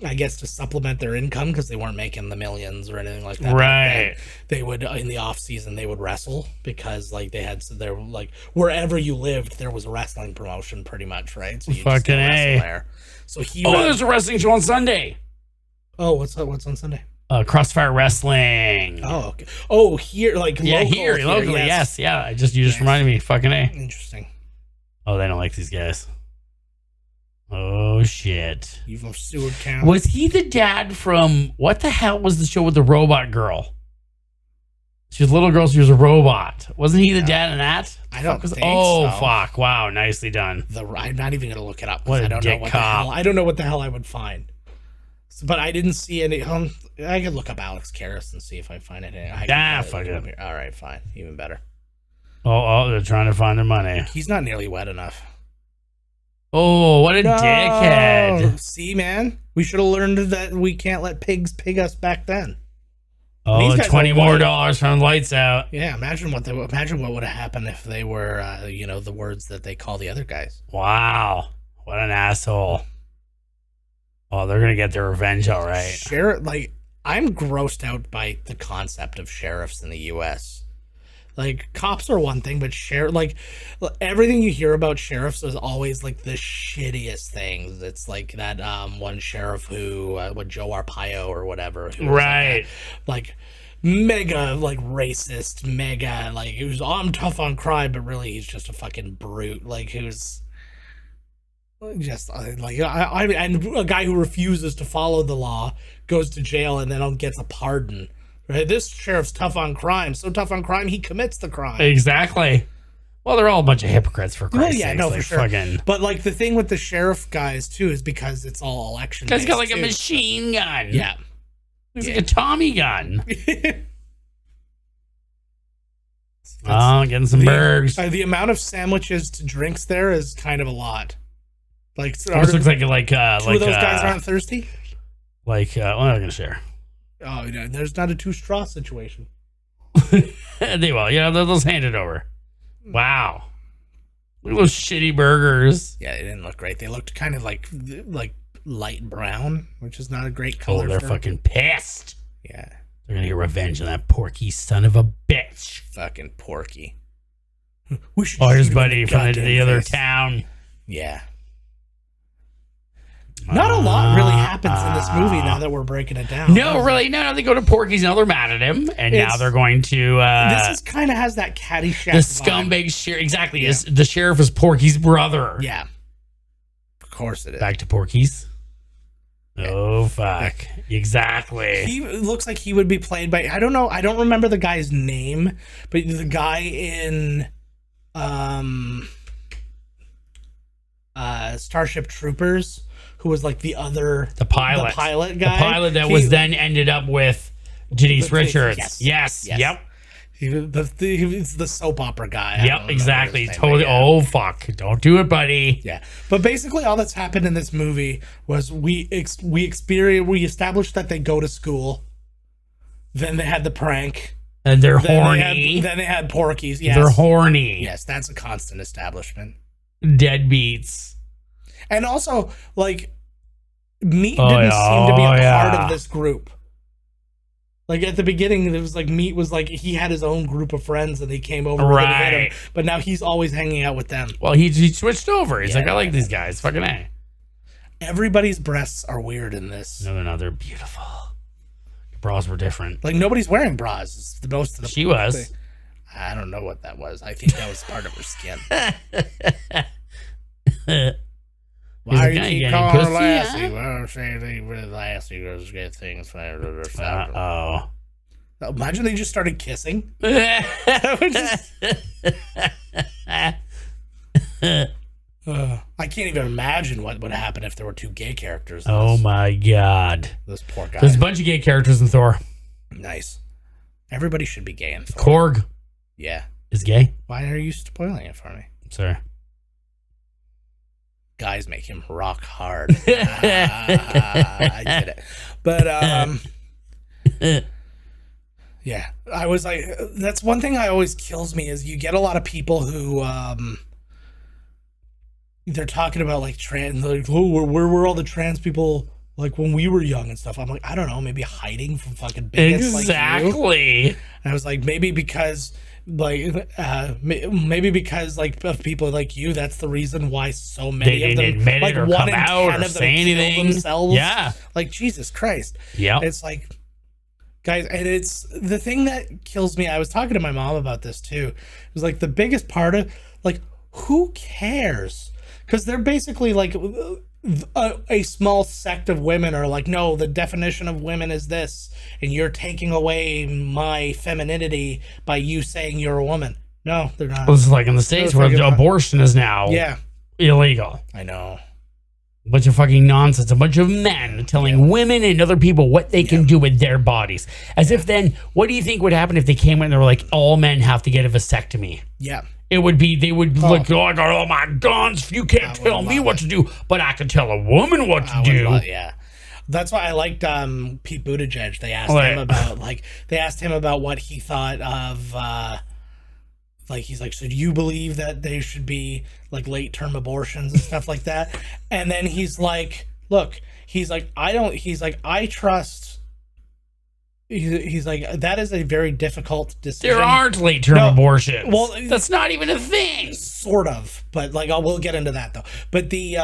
I guess, to supplement their income because they weren't making the millions or anything like that. Right. They would, in the off season, they would wrestle because like they had, so they're like wherever you lived, there was a wrestling promotion pretty much, right? So you just go wrestle there. So there's a wrestling show on Sunday. Oh, what's on Sunday? Crossfire Wrestling. Oh, okay. Oh, here, like locally. Yes, yeah. You just reminded me. Fucking A. Interesting. Oh, they don't like these guys. Oh shit. You from Seward County? Was he the dad from what the hell was the show with the robot girl? She was a little girl. She was a robot. Wasn't he the dad in that? I don't think so. so. Fuck! Wow, nicely done. I'm not even gonna look it up. What a I don't dick know what cop. the hell. I don't know what the hell I would find. So, but I didn't see any. I could look up Alex Karras and see if I find it. Fuck it. Here. All right, fine, even better. Oh, they're trying to find their money. He's not nearly wet enough. Oh, what a dickhead! See, man, we should have learned that we can't let pigs pig us back then. Oh, $20 more from Lights Out. Yeah, imagine what would have happened if they were, the words that they call the other guys. Wow, what an asshole! Oh, they're gonna get their revenge, all right. I'm grossed out by the concept of sheriffs in the U.S. Like, cops are one thing, but everything you hear about sheriffs is always like the shittiest things. It's like that one sheriff who, Joe Arpaio or whatever, who was right? Like mega racist, mega who's I'm tough on crime, but really he's just a fucking brute. Like who's just and a guy who refuses to follow the law goes to jail and then gets a pardon. Right, this sheriff's tough on crime. So tough on crime, he commits the crime. Exactly. Well, they're all a bunch of hypocrites for Christ's sake. For sure. But the thing with the sheriff guys too is because it's all election. Guy's got a machine gun. Yeah, it's like a Tommy gun. Getting some burgers. The amount of sandwiches to drinks there is kind of a lot. Almost looks like two of those guys aren't thirsty. What am I gonna share? Oh, no, there's not a two straw situation. They will. Yeah, they'll hand it over. Wow. Look at those shitty burgers. Yeah, they didn't look great. They looked kind of like light brown, which is not a great color. Oh, they're fucking pissed. Yeah. They're gonna get revenge on that Porky son of a bitch. Fucking Porky. We should his buddy from the other town. Yeah. Not a lot really happens in this movie now that we're breaking it down. No, really. No, they go to Porky's. Now they're mad at him. And now they're going to... this kind of has that Caddyshack the scumbag sheriff. Exactly. Yeah. The sheriff is Porky's brother. Yeah. Of course it is. Back to Porky's. Yeah. Oh, fuck. Yeah. Exactly. He looks like he would be played by... I don't know. I don't remember the guy's name. But the guy in... Starship Troopers... who was like the pilot guy. The pilot that was then ended up with Denise Richards. Yes. Yep. He's the soap opera guy. Yep, exactly. Totally. Oh, fuck. Don't do it, buddy. Yeah. But basically all that's happened in this movie was we established that they go to school. Then they had the prank. And they're horny. Then they had Porky's. Yes. They're horny. Yes, that's a constant establishment. Deadbeats. And also, like, Meat didn't seem to be a part of this group. Like, at the beginning, it was like Meat was like, he had his own group of friends and he came over to hit him. But now he's always hanging out with them. Well, he switched over. He's like, I like these guys. Fucking A. Everybody's breasts are weird in this. No, they're not. They're beautiful. The bras were different. Like, nobody's wearing bras. It's the most of the She was. I don't know what that was. I think that was part of her skin. Why do you keep calling her Lassie? Well, she with Lassie goes get things. Uh-oh. Imagine they just started kissing. I can't even imagine what would happen if there were two gay characters. Oh my god. This poor guy. There's a bunch of gay characters in Thor. Nice. Everybody should be gay in Thor. Korg. Yeah. Is gay. Why are you spoiling it for me? Sorry. Guys make him rock hard. I get it. But yeah, I was like, that's one thing I always kills me is you get a lot of people who they're talking about like trans, like, oh, where were all the trans people like when we were young and stuff. I'm like, I don't know, maybe hiding from fucking bigots like you. And I was like, maybe because like of people like you, that's the reason why so many of them like 1 in 10 of them kill themselves. Yeah, like Jesus Christ. Yeah, it's like, guys, and it's the thing that kills me. I was talking to my mom about this too. It was like the biggest part of like, who cares? Because they're basically like a small sect of women are like, no, the definition of women is this, and you're taking away my femininity by you saying you're a woman. No, they're not. It's like in the States where abortion is now illegal. I know. A bunch of fucking nonsense. A bunch of men telling women and other people what they can do with their bodies. As if then, what do you think would happen if they came in and they were like, all men have to get a vasectomy? Yeah. It would be, they would look, oh, I got all my guns. You can't tell me what to do, but I can tell a woman what to do. Yeah. That's why I liked Pete Buttigieg. They asked him about, like, what he thought of, like, he's like, so do you believe that they should be, like, late-term abortions and stuff like that? And then he's like, look, he's like, I trust... He's like, that is a very difficult decision. There aren't late-term abortions. Well, that's not even a thing. Sort of, but like, we'll get into that though. But the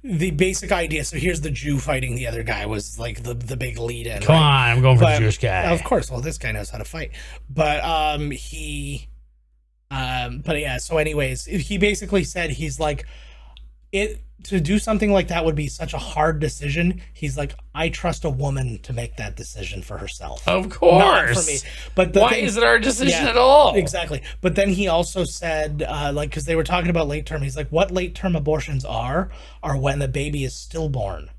basic idea. So here's the Jew fighting the other guy was like the big lead in. Come on, I'm going for the Jewish guy. Of course. Well, this guy knows how to fight. But but yeah. So anyways, he basically said he's like, to do something like that would be such a hard decision. He's like, I trust a woman to make that decision for herself. Of course. Not for me. But why is it our decision at all? Exactly. But then he also said, like, because they were talking about late term, he's like, what late term abortions are when the baby is stillborn.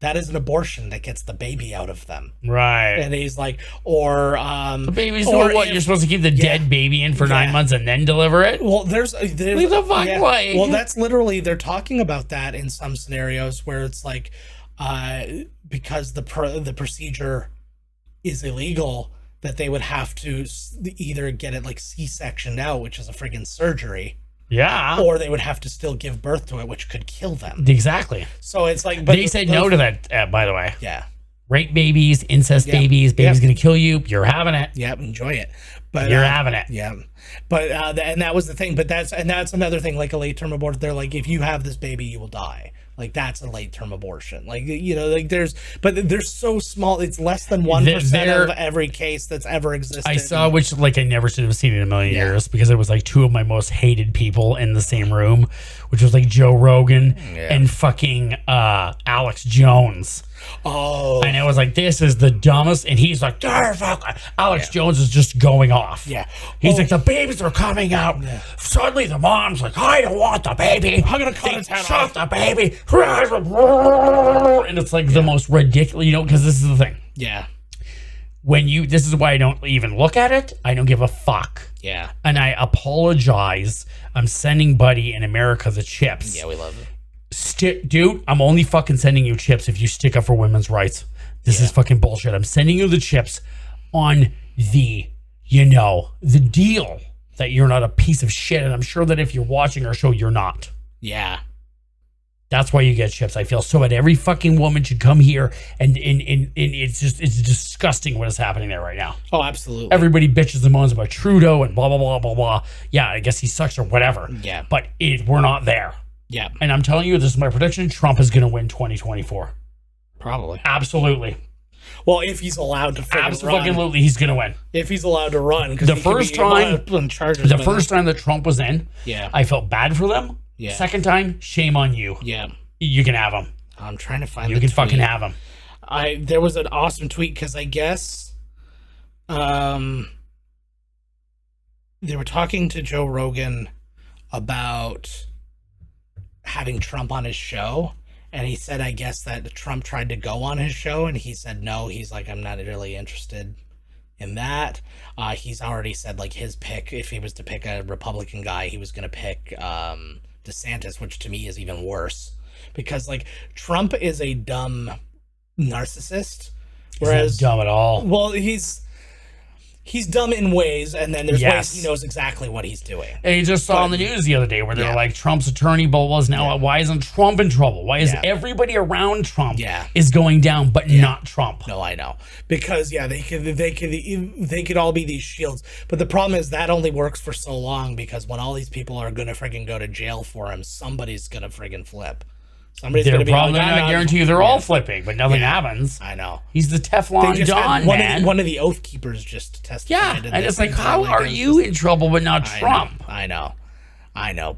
That is an abortion that gets the baby out of them. Right. And he's like, or the baby's what? You're supposed to keep the dead baby in for 9 months and then deliver it? Well, there's leave the fuck away. Well, that's literally, they're talking about that in some scenarios where it's like, because the procedure is illegal, that they would have to either get it like C-sectioned out, which is a friggin' surgery. Yeah. Or they would have to still give birth to it, which could kill them. Exactly. So it's like... But they said no to that, by the way. Yeah. Rape babies, incest babies, baby's going to kill you. You're having it. Yep, enjoy it. But you're having it. Yeah. But, and that was the thing. But that's another thing, like a late-term abortion. They're like, if you have this baby, you will die. Like, that's a late-term abortion. Like, you know, like but they're so small. It's less than 1% of every case that's ever existed. I saw, which, like, I never should have seen it in a million years, because it was, like, two of my most hated people in the same room, which was, like, Joe Rogan and fucking Alex Jones. Oh. And it was like, this is the dumbest. And he's like, Alex Jones is just going off. Yeah. He's like, the babies are coming out. Yeah. Suddenly the mom's like, I don't want the baby. I'm going to cut his head off. The baby. And it's like the most ridiculous, you know, because this is the thing. Yeah. this is why I don't even look at it. I don't give a fuck. Yeah. And I apologize. I'm sending Buddy in America the chips. Yeah, we love it. Dude, I'm only fucking sending you chips if you stick up for women's rights. This is fucking bullshit. I'm sending you the chips on the deal that you're not a piece of shit. And I'm sure that if you're watching our show, you're not. Yeah. That's why you get chips. I feel so bad. Every fucking woman should come here, and it's disgusting what is happening there right now. Oh, absolutely. Everybody bitches and moans about Trudeau and blah, blah, blah, blah, blah. Yeah, I guess he sucks or whatever. Yeah. But we're not there. Yeah. And I'm telling you, this is my prediction. Trump is going to win 2024. Probably. Absolutely. Well, if he's allowed to Absolutely, he's going to win. If he's allowed to run. The first time that Trump was in, I felt bad for them. Yeah. Second time, shame on you. Yeah. You can have him. I'm trying to find You can fucking have him. There was an awesome tweet because I guess they were talking to Joe Rogan about having Trump on his show. And he said, I guess that Trump tried to go on his show. And he said, no, he's like, I'm not really interested in that. He's already said like his pick, if he was to pick a Republican guy, he was going to pick DeSantis, which to me is even worse because like Trump is a dumb narcissist, whereas he's not dumb at all. Well, he's dumb in ways, and then there's ways he knows exactly what he's doing. And you just saw on the news the other day where they were like, Trump's attorney was now. Why isn't Trump in trouble? Why is everybody around Trump is going down, but not Trump? No, I know because they could all be these shields, but the problem is that only works for so long because when all these people are gonna friggin' go to jail for him, somebody's gonna friggin' flip. Somebody's they're gonna be probably not. I guarantee you, they're all flipping, but nothing happens. I know. He's the Teflon Don, man. One of the Oath Keepers just testified. Yeah, and it's like, how are you in trouble, but not Trump? I know.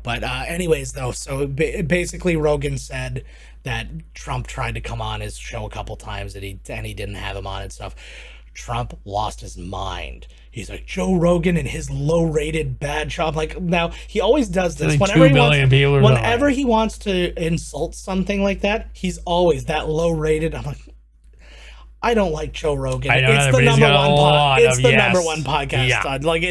But anyways, though, so basically, Rogan said that Trump tried to come on his show a couple times, and he didn't have him on and stuff. Trump lost his mind. He's like, Joe Rogan and his low-rated bad show. I'm like, now he always does this. Like whenever he wants to insult something like that, he's always that low-rated. I'm like, I don't like Joe Rogan. It's the number one podcast, Todd. Like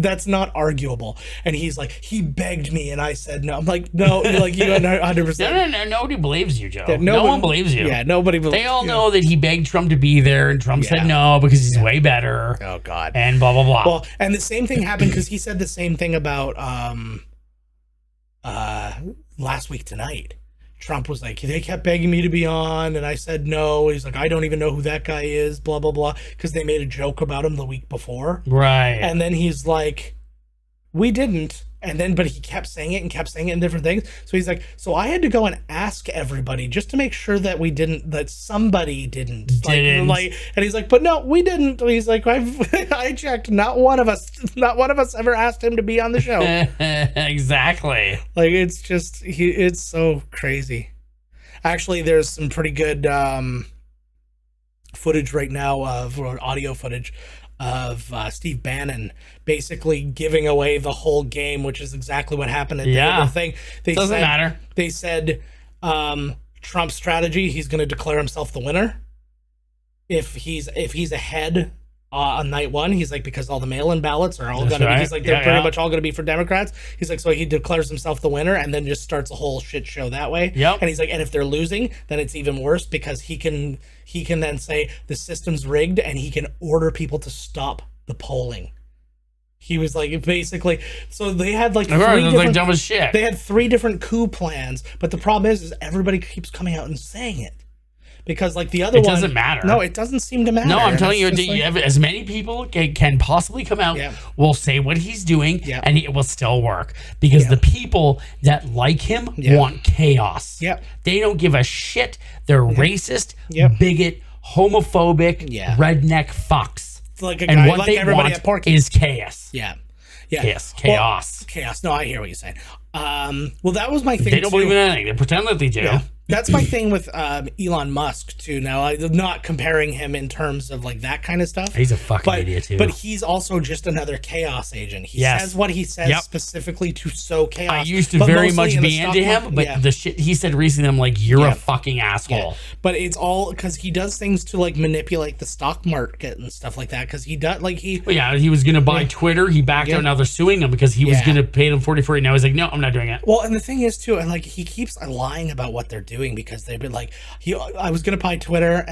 that's not arguable. And he's like, he begged me, and I said no. I'm like, no, like you 100%. No, nobody believes you, Joe. No one believes you. Yeah, nobody believes. They all know that he begged Trump to be there, and Trump said no because he's way better. Oh God. And blah blah blah. Well, and the same thing happened because he said the same thing about last week tonight. Trump was like, they kept begging me to be on, and I said no. He's like, I don't even know who that guy is, blah, blah, blah, because they made a joke about him the week before. Right. And then he's like, we didn't. And then, but he kept saying it and different things. So he's like, so I had to go and ask everybody just to make sure that that somebody didn't. Like, and he's like, but no, we didn't. He's like, I checked. Not one of us ever asked him to be on the show. Exactly. Like, it's just, it's so crazy. Actually, there's some pretty good footage right now audio footage of Steve Bannon basically giving away the whole game, which is exactly what happened at the other thing. Doesn't matter. They said Trump's strategy, he's going to declare himself the winner. If he's ahead on night one, he's like, because all the mail-in ballots are all going to be, he's like, they're pretty much all going to be for Democrats. He's like, so he declares himself the winner and then just starts a whole shit show that way. Yep. And he's like, and if they're losing, then it's even worse because he can then say the system's rigged and he can order people to stop the polling. He was like, basically, so they had like dumb as shit. They had 3 different coup plans, but the problem is everybody keeps coming out and saying it. Because like the other one, it doesn't matter. No, it doesn't seem to matter. No, I'm telling you, as many people can possibly come out will say what he's doing, and it will still work. Because the people that like him want chaos. Yep. They don't give a shit. They're racist, bigot, homophobic, redneck fucks. Like a and guy, what like they everybody want at Porky is chaos. Yeah. Chaos. Chaos. No, I hear what you're saying. Well, that was my thing. They don't believe in anything. They pretend that they do. That's my thing with Elon Musk too. Now, I'm not comparing him in terms of like that kind of stuff. He's a fucking idiot too. But he's also just another chaos agent. He says what he says specifically to sow chaos. I used to very much be into him, but the shit he said recently, I'm like, you're a fucking asshole. Yeah. But it's all because he does things to like manipulate the stock market and stuff like that. Because he does he was gonna buy Twitter. He backed out. Now they're suing him because he was gonna pay them $40 for it. Now he's like, no, I'm not doing it. Well, and the thing is too, and like he keeps lying about what they're doing because they've been like, I was gonna buy Twitter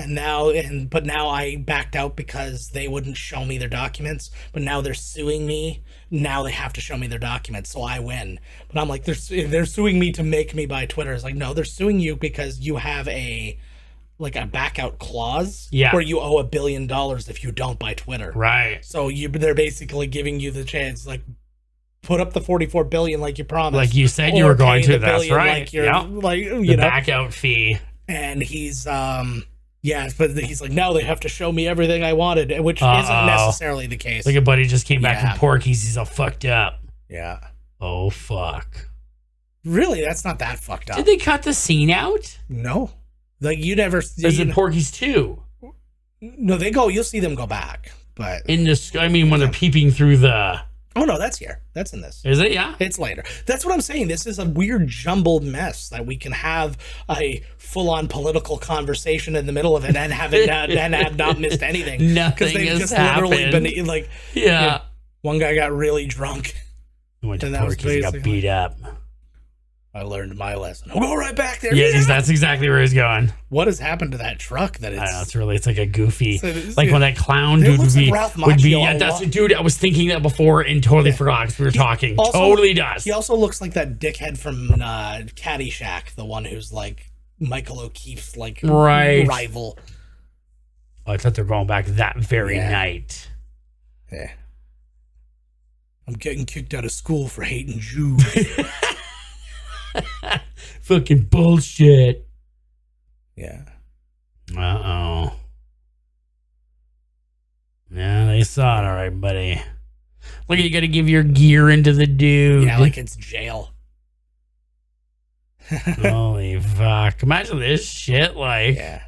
but now I backed out because they wouldn't show me their documents, but now they're suing me. Now they have to show me their documents, so I win. But I'm like, they're suing me to make me buy Twitter. It's like, no, they're suing you because you have a back out clause where you owe $1 billion if you don't buy Twitter. Right. So they're basically giving you the chance, like, put up the $44 billion like you promised, like you said you were going to. That's right. Like you're like the back out fee. And he's but he's like, no, they have to show me everything I wanted, which isn't necessarily the case. Like a buddy just came back from Porky's. He's all fucked up. Yeah. Oh fuck. Really? That's not that fucked up. Did they cut the scene out? No. Like you never. Is it Porky's too? No, they go. You'll see them go back, but in this, I mean, when they're peeping through the. Oh no, that's here. That's in this. Is it? Yeah. It's later. That's what I'm saying. This is a weird jumbled mess that we can have a full-on political conversation in the middle of it and have it have not missed anything. Nothing they've has just happened. literally been like, one guy got really drunk. Went to Porky's, got beat up. I learned my lesson. I'll go right back there. Yeah, that's exactly where he's going. What has happened to that truck? That I don't know. It's like a goofy, like when that clown dude would be. Yeah, that's dude. I was thinking that before and totally forgot because we were talking. Also, totally does. He also looks like that dickhead from Caddyshack, the one who's like Michael O'Keefe's like rival. Oh, I thought they were going back that very night. Yeah. I'm getting kicked out of school for hating Jews. Fucking bullshit. Yeah. Uh-oh. Yeah, they saw it all right, buddy. Look, you gotta give your gear into the dude. Yeah, like it's jail. Holy fuck. Imagine this shit, like. Yeah.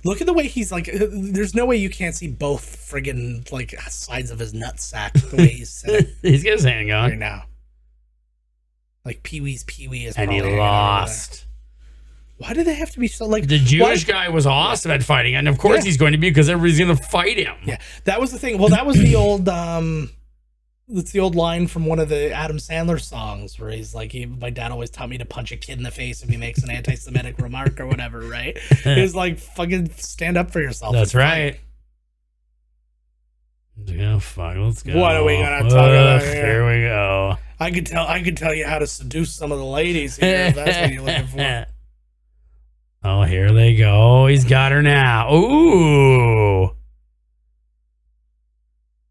Look at the way he's like, there's no way you can't see both friggin' like sides of his nutsack the way he's sitting. He's got his hand going. Right now. Like Pee-wee is and he lost. Why do they have to be so like the Jewish guy was awesome at fighting, and of course he's going to be because everybody's gonna fight him. Yeah, that was the thing. Well, that was the old that's the old line from one of the Adam Sandler songs where he's like, my dad always taught me to punch a kid in the face if he makes an anti-Semitic remark or whatever, right? He's like, fucking stand up for yourself. That's right. Oh fuck, let's go. What are we gonna talk about here? Here we go. I could tell you how to seduce some of the ladies here if that's what you're looking for. Oh, here they go. He's got her now. Ooh.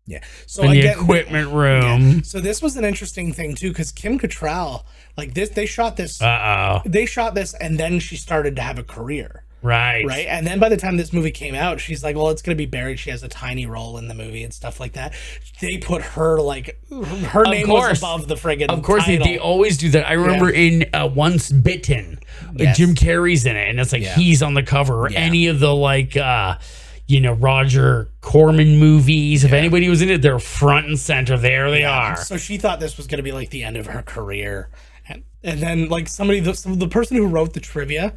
Yeah. So in the equipment room. Yeah. So this was an interesting thing too, because Kim Cattrall, like this, they shot this. They shot this, and then she started to have a career. Right. Right. And then by the time this movie came out, she's like, well, it's going to be buried. She has a tiny role in the movie and stuff like that. They put her, like, her name was above the friggin' Of course, they always do that. I remember in Once Bitten, Jim Carrey's in it, and it's like he's on the cover. Or any of the, like, Roger Corman movies. If anybody was in it, they're front and center. There they are. So she thought this was going to be, like, the end of her career. And then, like, the person who wrote the trivia,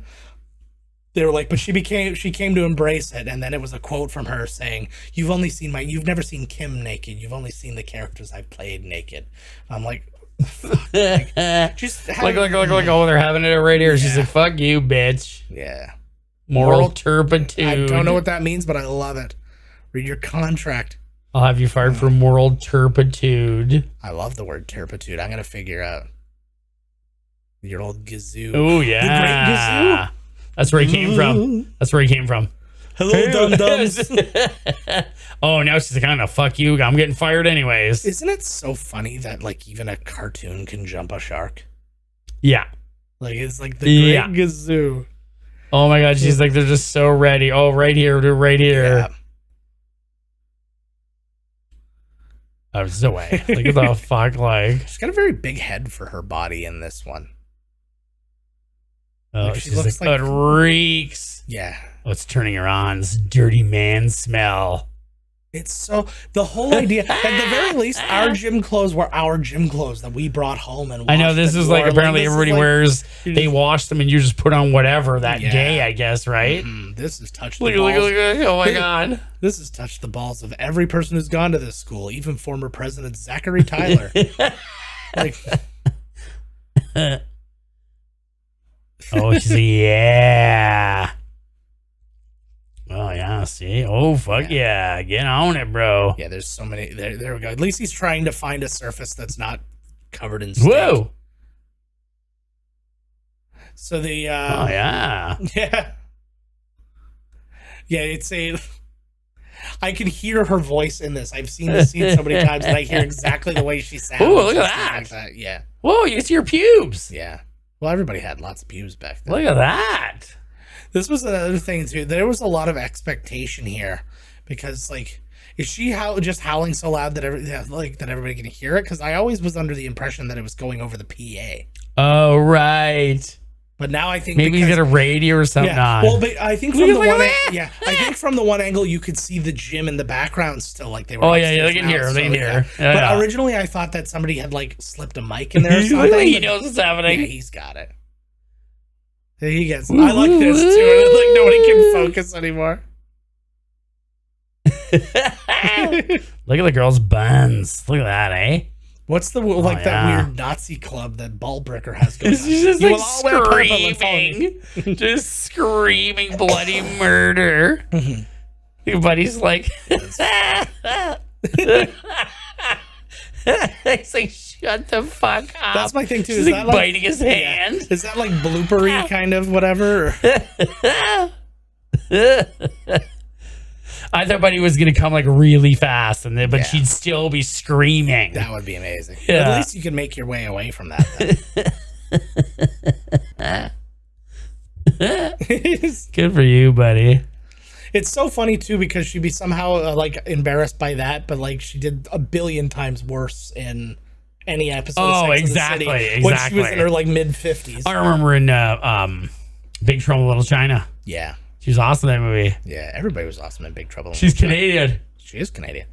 they were like, but she came to embrace it, and then it was a quote from her saying, you've never seen Kim naked, you've only seen the characters I've played naked. I'm like, fuck. Oh, they're having it right here. She's like, fuck you, bitch. Yeah. Moral turpitude. I don't know what that means, but I love it. Read your contract. I'll have you fired for moral turpitude. I love the word turpitude. I'm gonna figure out your old gazoo. Oh yeah, the great gazoo. That's where he came from. Hello, dum-dums. Oh, now she's like, I'm gonna fuck you. I'm getting fired anyways. Isn't it so funny that, like, even a cartoon can jump a shark? Yeah. Like, it's like the great gazoo. Oh, my God. She's like, they're just so ready. Oh, right here. They're right here. Yeah. I was away. Look at the fuck, like. She's got a very big head for her body in this one. Oh, Like, she's like, oh, it reeks. Yeah. Oh, it's turning her on. This dirty man smell. It's so, the whole idea, at the very least, our gym clothes were our gym clothes that we brought home and washed. I know this is like, apparently everybody wears, they wash them and you just put on whatever that day, I guess, right? This has touched the balls. Oh my God. This has touched the balls of every person who's gone to this school, even former President Zachary Tyler. Like, oh, she's yeah. Oh, yeah, see? Oh, fuck yeah. Get on it, bro. Yeah, there's so many. There we go. At least he's trying to find a surface that's not covered in steak. Whoa. So the... oh, yeah. Yeah. Yeah, it's a... I can hear her voice in this. I've seen this scene so many times that I hear exactly the way she sounds. Ooh, look at that. Like that. Yeah. Whoa, you can see your pubes. Yeah. Well, everybody had lots of pubes back then. Look at that. This was another thing too. There was a lot of expectation here because, like, is she just howling so loud that that everybody can hear it? Because I always was under the impression that it was going over the PA. Oh, right. But now I think maybe he's got a radio or something on. Well, but I think from the one, I think from the one angle you could see the gym in the background still, like they were. Oh yeah, they can hear. They can hear. Yeah, but originally I thought that somebody had like slipped a mic in there or something. He knows what's happening. Yeah, he's got it. He gets. I like this too. Like nobody can focus anymore. Look at the girl's buns. Look at that, eh? What's the that weird Nazi club that Ballbricker has going on? She's just like screaming, just screaming bloody murder. Your buddy's like, he's like, shut the fuck up. That's my thing too. She's Is like that biting his hand. Yeah. Is that like bloopery kind of whatever? I thought Buddy was gonna come like really fast, but she'd still be screaming. That would be amazing. Yeah. At least you can make your way away from that. Good for you, buddy. It's so funny too because she'd be somehow like embarrassed by that, but like she did a billion times worse in any episode. Oh, of Sex exactly, and the City exactly. When she was in her like mid-50s. I remember in Big Trouble in Little China. Yeah. She was awesome in that movie. Yeah, everybody was awesome in Big Trouble. She's Canadian. She is Canadian.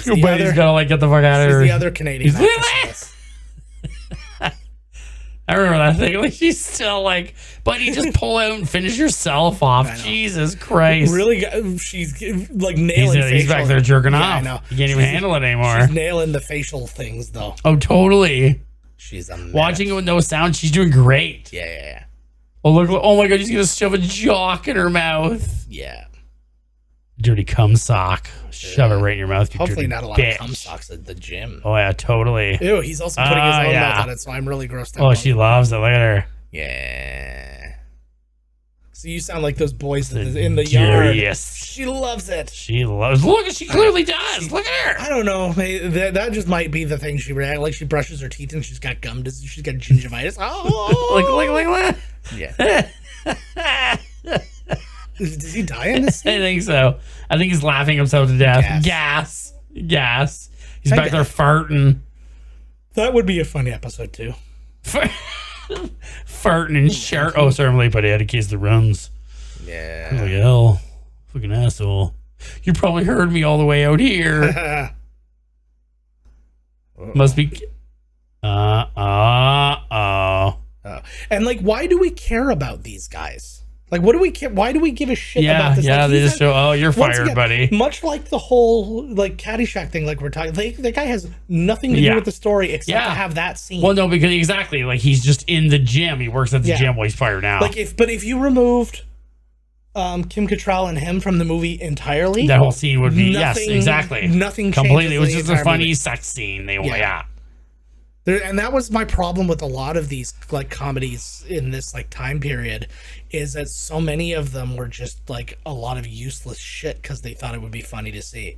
Your buddy's gotta like get the fuck out of her. She's the other Canadian. I remember that thing. Like she's still like, buddy, just pull out and finish yourself off. Jesus Christ. Really, she's like nailing. He's back there jerking off. I know. You can't even handle it anymore. She's nailing the facial things though. Oh, totally. She's a watching it with no sound. She's doing great. Yeah. Oh look! Oh my God! She's gonna shove a jock in her mouth. Yeah. Dirty cum sock. Shove it right in your mouth. You hopefully dirty not a lot bitch. of cum socks at the gym. Oh yeah, totally. Ew, he's also putting his own mouth on it, so I'm really grossed out. Oh, she loves it. Look at her. Yeah. So you sound like those boys in the yard. She loves it. She loves. Look, she clearly does. Look at her. I don't know. That just might be the thing she reacts like. She brushes her teeth and she's got gum disease. She's got gingivitis. Oh, look. Yeah. Does he die in this scene? I think so. I think he's laughing himself to death. Gas. He's back there farting. That would be a funny episode too. Farting and shirt. Oh, sorry, I'm late, but I had a case that runs. Yeah. Holy hell. Fucking asshole. You probably heard me all the way out here. Must be. And like, why do we care about these guys? Like, what do we care? Why do we give a shit about this? Yeah, they just show, oh, you're fired, buddy. Much like the whole, like, Caddyshack thing, like we're talking, the guy has nothing to do with the story except to have that scene. Well, no, because exactly, like, he's just in the gym. He works at the gym while he's fired now. Like, if you removed Kim Cattrall and him from the movie entirely, that whole scene would be, yes, exactly. Nothing completely. It was just a funny sex scene. And that was my problem with a lot of these like comedies in this like time period, is that so many of them were just like a lot of useless shit because they thought it would be funny to see.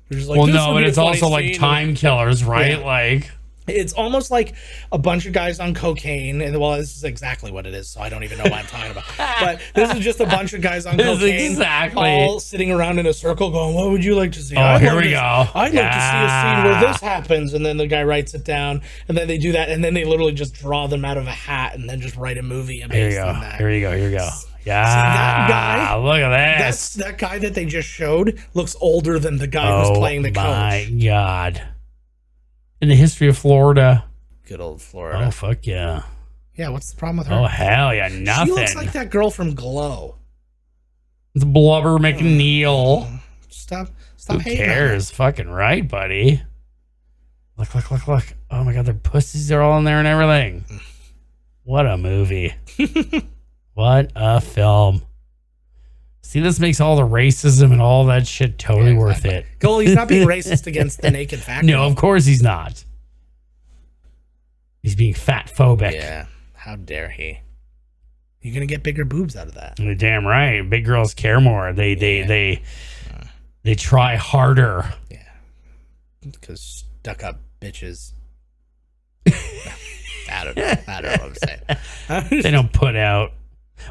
Just like, well, no, but it's also like time killers, right? Yeah. Like, It's almost like a bunch of guys on cocaine, and well, this is exactly what it is, so I don't even know what I'm talking about. But this is just a bunch of guys on cocaine, all sitting around in a circle going, what would you like to see? Oh, here we go. I'd like to see a scene where this happens, and then the guy writes it down, and then they do that, and then they literally just draw them out of a hat, and then just write a movie based on that. Here you go. Yeah, see, that guy, look at this. That guy that they just showed looks older than the guy who's playing the coach. Oh, my God. In the history of Florida. Good old Florida. Oh, fuck yeah. Yeah, what's the problem with her? Oh, hell yeah, nothing. She looks like that girl from Glow. It's Blubber McNeil. Stop Who cares? Fucking right, buddy. Look. Oh, my God, their pussies are all in there and everything. What a movie. What a film. See, this makes all the racism and all that shit totally worth it. Well, he's not being racist against the naked fat girl. No, of course he's not. He's being fat phobic. Yeah, how dare he? You're gonna get bigger boobs out of that. You're damn right. Big girls care more. They try harder. Yeah, because stuck up bitches. I don't know what I'm saying. They don't put out.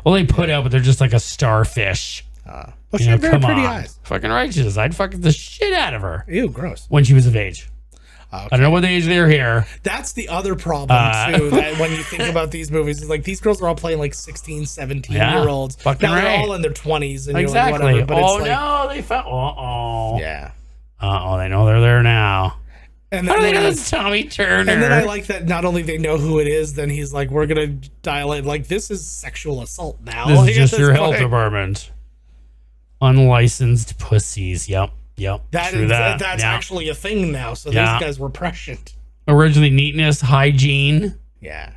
Well, they put out, but they're just like a starfish. Well, she had very pretty eyes. Fucking righteous. I'd fuck the shit out of her. Ew, gross. When she was of age. Okay. I don't know what age they're here. That's the other problem, too, that when you think about these movies, is like these girls are all playing like 16, 17-year-olds. Fucking now right. they're all in their 20s. And Exactly. You're like, whatever, but it's like, no, they found... Uh-oh. Yeah. Uh-oh, they know they're there now. And How then do they know it's Tommy Turner? And then I like that not only they know who it is, then he's like, we're going to dial it. Like, this is sexual assault now. This is just your health department. Unlicensed pussies. Yep. That's actually a thing now. So these guys were prescient. Originally neatness, hygiene. Yeah.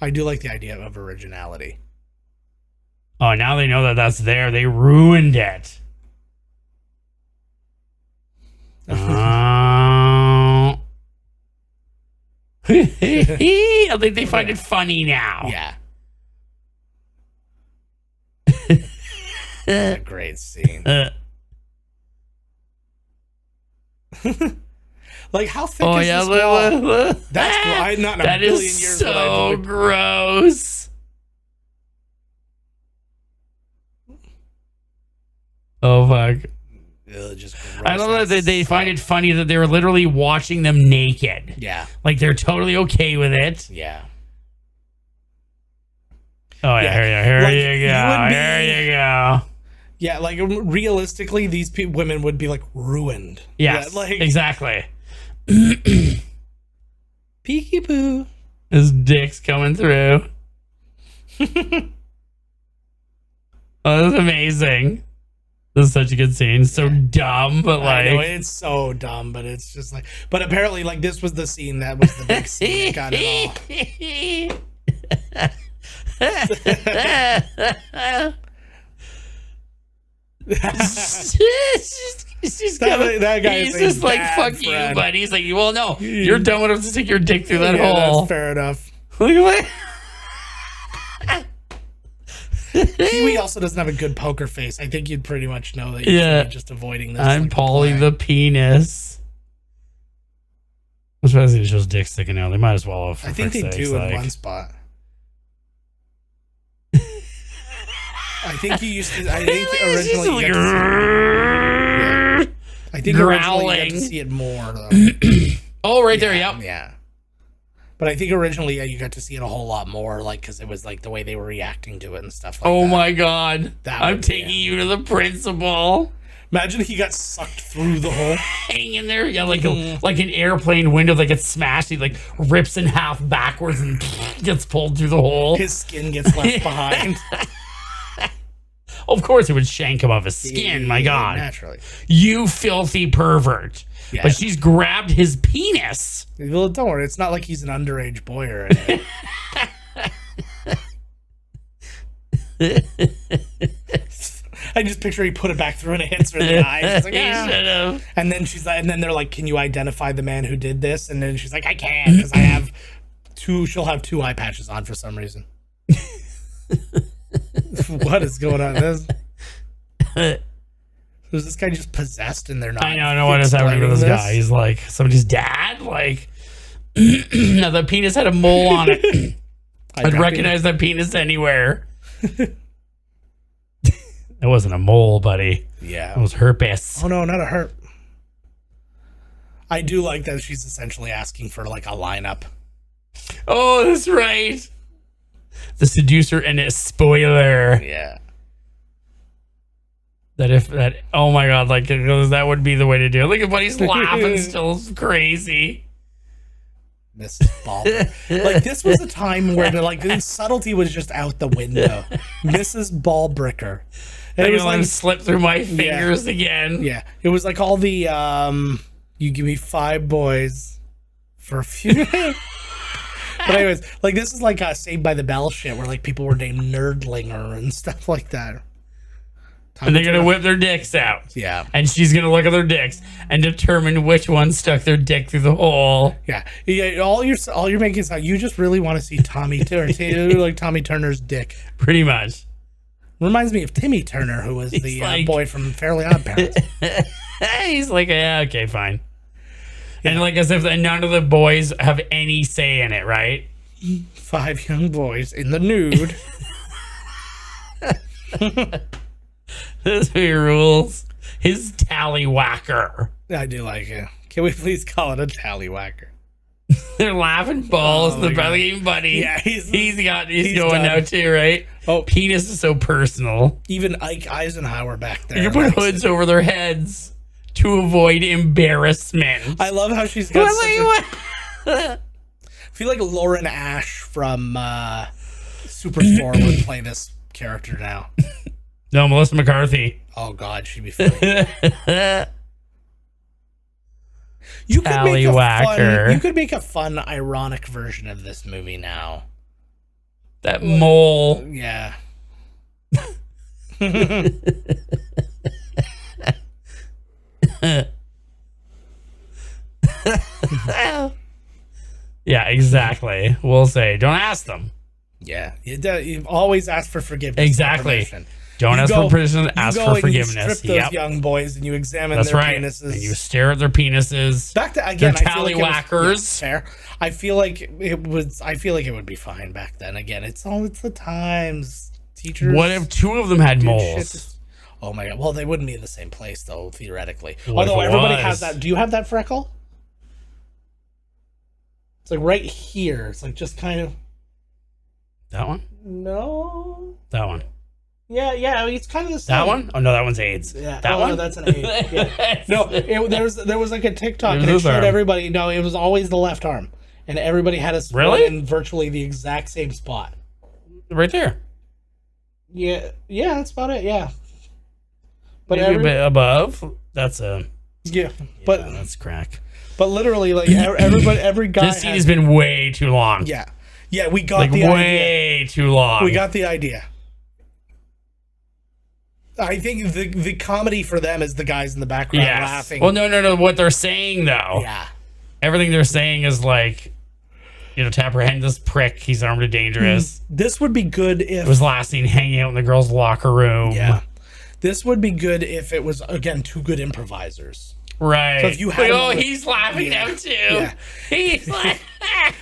I do like the idea of originality. Oh, now they know that that's there. They ruined it. I think they find it funny now. Yeah. A great scene. Like, how thick is this wall? That's not in a billion years. So gross. Oh fuck. Just I love that they find it funny that they were literally watching them naked. Yeah. Like they're totally okay with it. Yeah. Oh yeah, here you go. Yeah, like realistically, these women would be like ruined. Yes, yeah, like exactly. Peeky poo. His dick's coming through. Oh, that's amazing. This is such a good scene. So dumb, but like I know, it's so dumb, but it's just like. But apparently, like this was the scene that was the big scene that got it all. That guy he's just like, fuck friend. you, buddy. He's like, well, no, you're dumb enough to stick your dick through that hole. That's fair enough. Look at Kiwi also doesn't have a good poker face. I think you'd pretty much know that you're just avoiding this. I'm Paulie the penis. I'm surprised he shows dick sticking out. They might as well have. I think they do in one spot. I think you used to. I think originally you got to see, I think originally you got to see it more though. Oh, right there. Yep. Yeah. But I think originally you got to see it a whole lot more, like because it was like the way they were reacting to it and stuff. Like that. Oh my god! I'm taking you to the principal. Imagine he got sucked through the hole, hanging there. Yeah, like like an airplane window that gets smashed. He like rips in half backwards and gets pulled through the hole. His skin gets left behind. Of course, it would shank him off his skin. My God, naturally. You filthy pervert! Yeah. But she's grabbed his penis. Well, don't worry. It's not like he's an underage boy or anything. I just picture he put it back through and it hits her in the eye. She's like, yeah. And then she's like, and then they're like, "Can you identify the man who did this?" And then she's like, "I can because I have two." She'll have two eye patches on for some reason. What is going on? Was this guy just possessed and they're not? I don't know what is happening to this guy. He's like somebody's dad. Like, Now the penis had a mole on it. I'd recognize that penis anywhere. It wasn't a mole, buddy. Yeah. It was herpes. Oh, no, not a herp. I do like that she's essentially asking for like a lineup. Oh, that's right. The seducer and a spoiler. Yeah. Oh my God, like that would be the way to do it. Look at Buddy's laughing still crazy. Mrs. Ballbricker. Like, this was a time where the subtlety was just out the window. Mrs. Ballbricker. And it was like slip through my fingers again. Yeah. It was like all the you give me 5 boys for a few. But anyways, like this is like Saved by the Bell shit where like people were named Nerdlinger and stuff like that. And they're gonna whip their dicks out. Yeah. And she's gonna look at their dicks and determine which one stuck their dick through the hole. Yeah. Yeah. All you're making is you just really want to see Tommy Turner, like Tommy Turner's dick. Pretty much. Reminds me of Timmy Turner, who was the boy from Fairly Odd Parents. He's like, yeah, okay, fine. Yeah. And like as if none of the boys have any say in it, right? 5 young boys in the nude. Those are your rules. His tallywhacker. I do like it. Can we please call it a tallywhacker? They're laughing balls. They're probably Buddy. Yeah, he's going done. now too, right? Oh, penis is so personal. Even Ike Eisenhower back there. You can put hoods over their heads to avoid embarrassment. I love how she's got I feel like Lauren Ash from Superstore would play this character now. No, Melissa McCarthy. Oh God, she'd be funny. You could make a fun, ironic version of this movie now. That mole. Yeah. Yeah, exactly. We'll say, don't ask them. Yeah, you've always asked for forgiveness. Exactly. Don't ask for permission. Ask for forgiveness. You strip those young boys and you examine their penises. And you stare at their penises. Back to again, their tallywhackers. Fair. I feel like it would be fine back then. Again, it's the times. Teachers. What if 2 of them had moles? Oh my God. Well, they wouldn't be in the same place though, theoretically. What Although everybody has that. Do you have that freckle? It's like right here. It's like just kind of. That one? No. That one. Yeah, it's kind of the same. That one? Oh no, that one's AIDS. Yeah, that one. No, that's an AIDS. Yeah. No, there was like a TikTok and it showed everybody. No, it was always the left arm, and everybody had a spot in virtually the exact same spot. Right there. Yeah, that's about it. Yeah, but maybe a bit above. That's a. Yeah, but that's crack. But literally, like every guy. This scene has been way too long. Yeah, we got the idea. Way too long. We got the idea. I think the comedy for them is the guys in the background laughing. Well, no. What they're saying though, everything they're saying is like, to apprehend this prick. He's armed and dangerous. This would be good if it was last seen hanging out in the girls' locker room. Yeah, this would be good if it was again 2 good improvisers. Right. So if you had he's laughing now too. Yeah. He's like,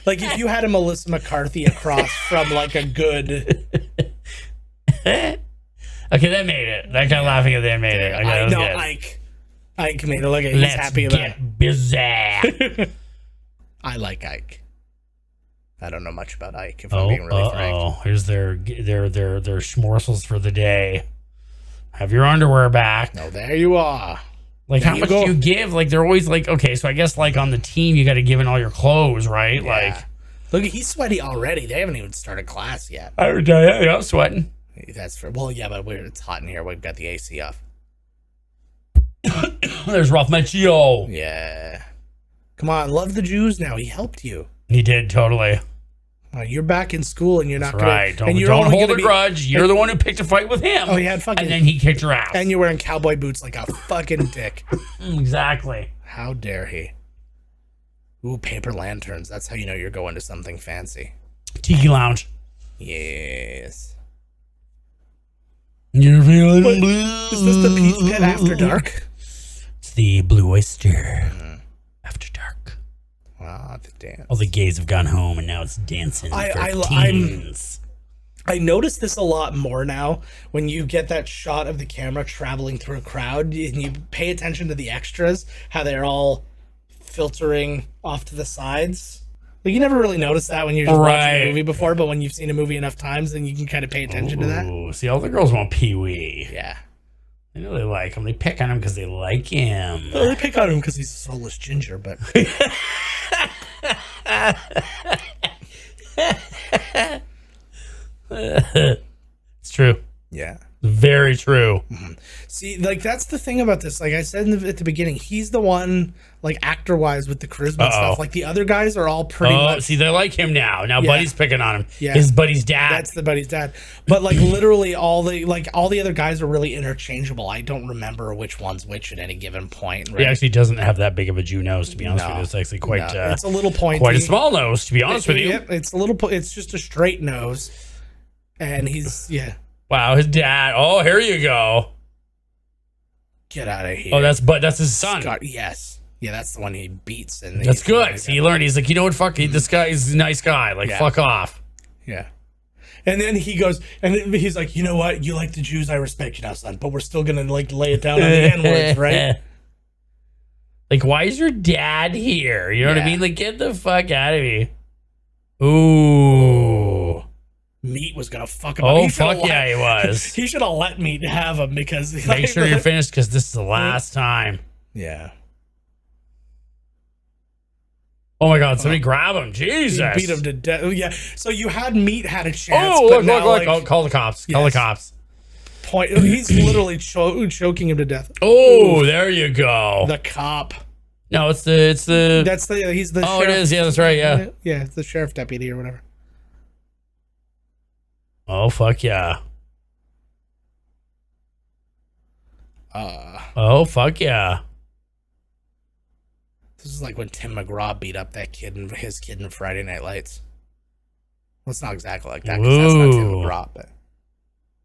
like if you had a Melissa McCarthy across from like a good. Okay, that made it. That guy laughing at that made it. Okay, I know, Ike made it look like he's happy about it. Let's get busy. I like Ike. I don't know much about Ike, if I'm being really frank. Oh, here's their schmorsels for the day. Have your underwear back. No, there you are. Like, how much do you give? Like, they're always like, okay, so I guess like on the team you got to give in all your clothes, right? Yeah. Like, look, he's sweaty already. They haven't even started class yet. I'm sweating. That's for yeah, but it's hot in here. We've got the AC off. There's Ralph Macchio. Yeah, come on, love the Jews now. He helped you. He did totally. You're back in school, and you're not right. Don't hold a grudge. You're the one who picked a fight with him. Oh, he had fucking. And then he kicked your ass. And you're wearing cowboy boots like a fucking dick. Exactly. How dare he? Ooh, paper lanterns. That's how you know you're going to something fancy. Tiki Lounge. Yes. You're feeling blue. Is this the Peach Pit After Dark? It's the Blue Oyster After Dark. Oh Ah, the dance. All the gays have gone home, and now it's dancing for teens. I notice this a lot more now when you get that shot of the camera traveling through a crowd and you pay attention to the extras, how they're all filtering off to the sides. Like, you never really noticed that when you're just watching a movie before, but when you've seen a movie enough times, then you can kind of pay attention to that. See, all the girls want Pee-wee. Yeah. I know they like him. They pick on him because they like him. Well, they pick on him because he's a soulless ginger, but... It's true. Yeah. Very true. Mm-hmm. See, like, that's the thing about this. Like I said at the beginning, he's the one, like, actor-wise with the charisma and stuff. Like, the other guys are all pretty much... see, they like him now. Now Buddy's picking on him. Yeah. His buddy's dad. That's the buddy's dad. But, like, literally all the other guys are really interchangeable. I don't remember which one's which at any given point. Right? He actually doesn't have that big of a Jew nose, to be honest with you. It's actually quite... it's a little pointy. Quite a small nose, to be honest with you. Yep, it's a little... It's just a straight nose. And he's... Yeah. Wow, his dad. Oh, here you go. Get out of here. Oh, that's his son. Scott, yes. Yeah, that's the one he beats. And that's good. So he learned. He's like, you know what? Fuck it. This guy is a nice guy. Like, fuck off. Yeah. And then he goes, and he's like, you know what? You like the Jews. I respect you now, son. But we're still going to, like, lay it down on the N-words, right? Like, why is your dad here? You know what I mean? Like, get the fuck out of me. Ooh. Meat was gonna fuck him up. Oh, fuck yeah, he was. He should have let Meat have him because... Make sure you're finished because this is the last time. Yeah. Oh my God, somebody grab him. Jesus. He beat him to death. Yeah. So you had Meat had a chance. Oh, look. Oh, call the cops. Call the cops. He's literally choking him to death. Oh, there you go. The cop. No, he's the he's the Oh, sheriff. it is. Yeah, that's right. Yeah. Yeah, it's the sheriff deputy or whatever. Oh, fuck yeah. Oh, fuck yeah. This is like when Tim McGraw beat up that kid and his kid in Friday Night Lights. Well, it's not exactly like that because that's not Tim McGraw, but...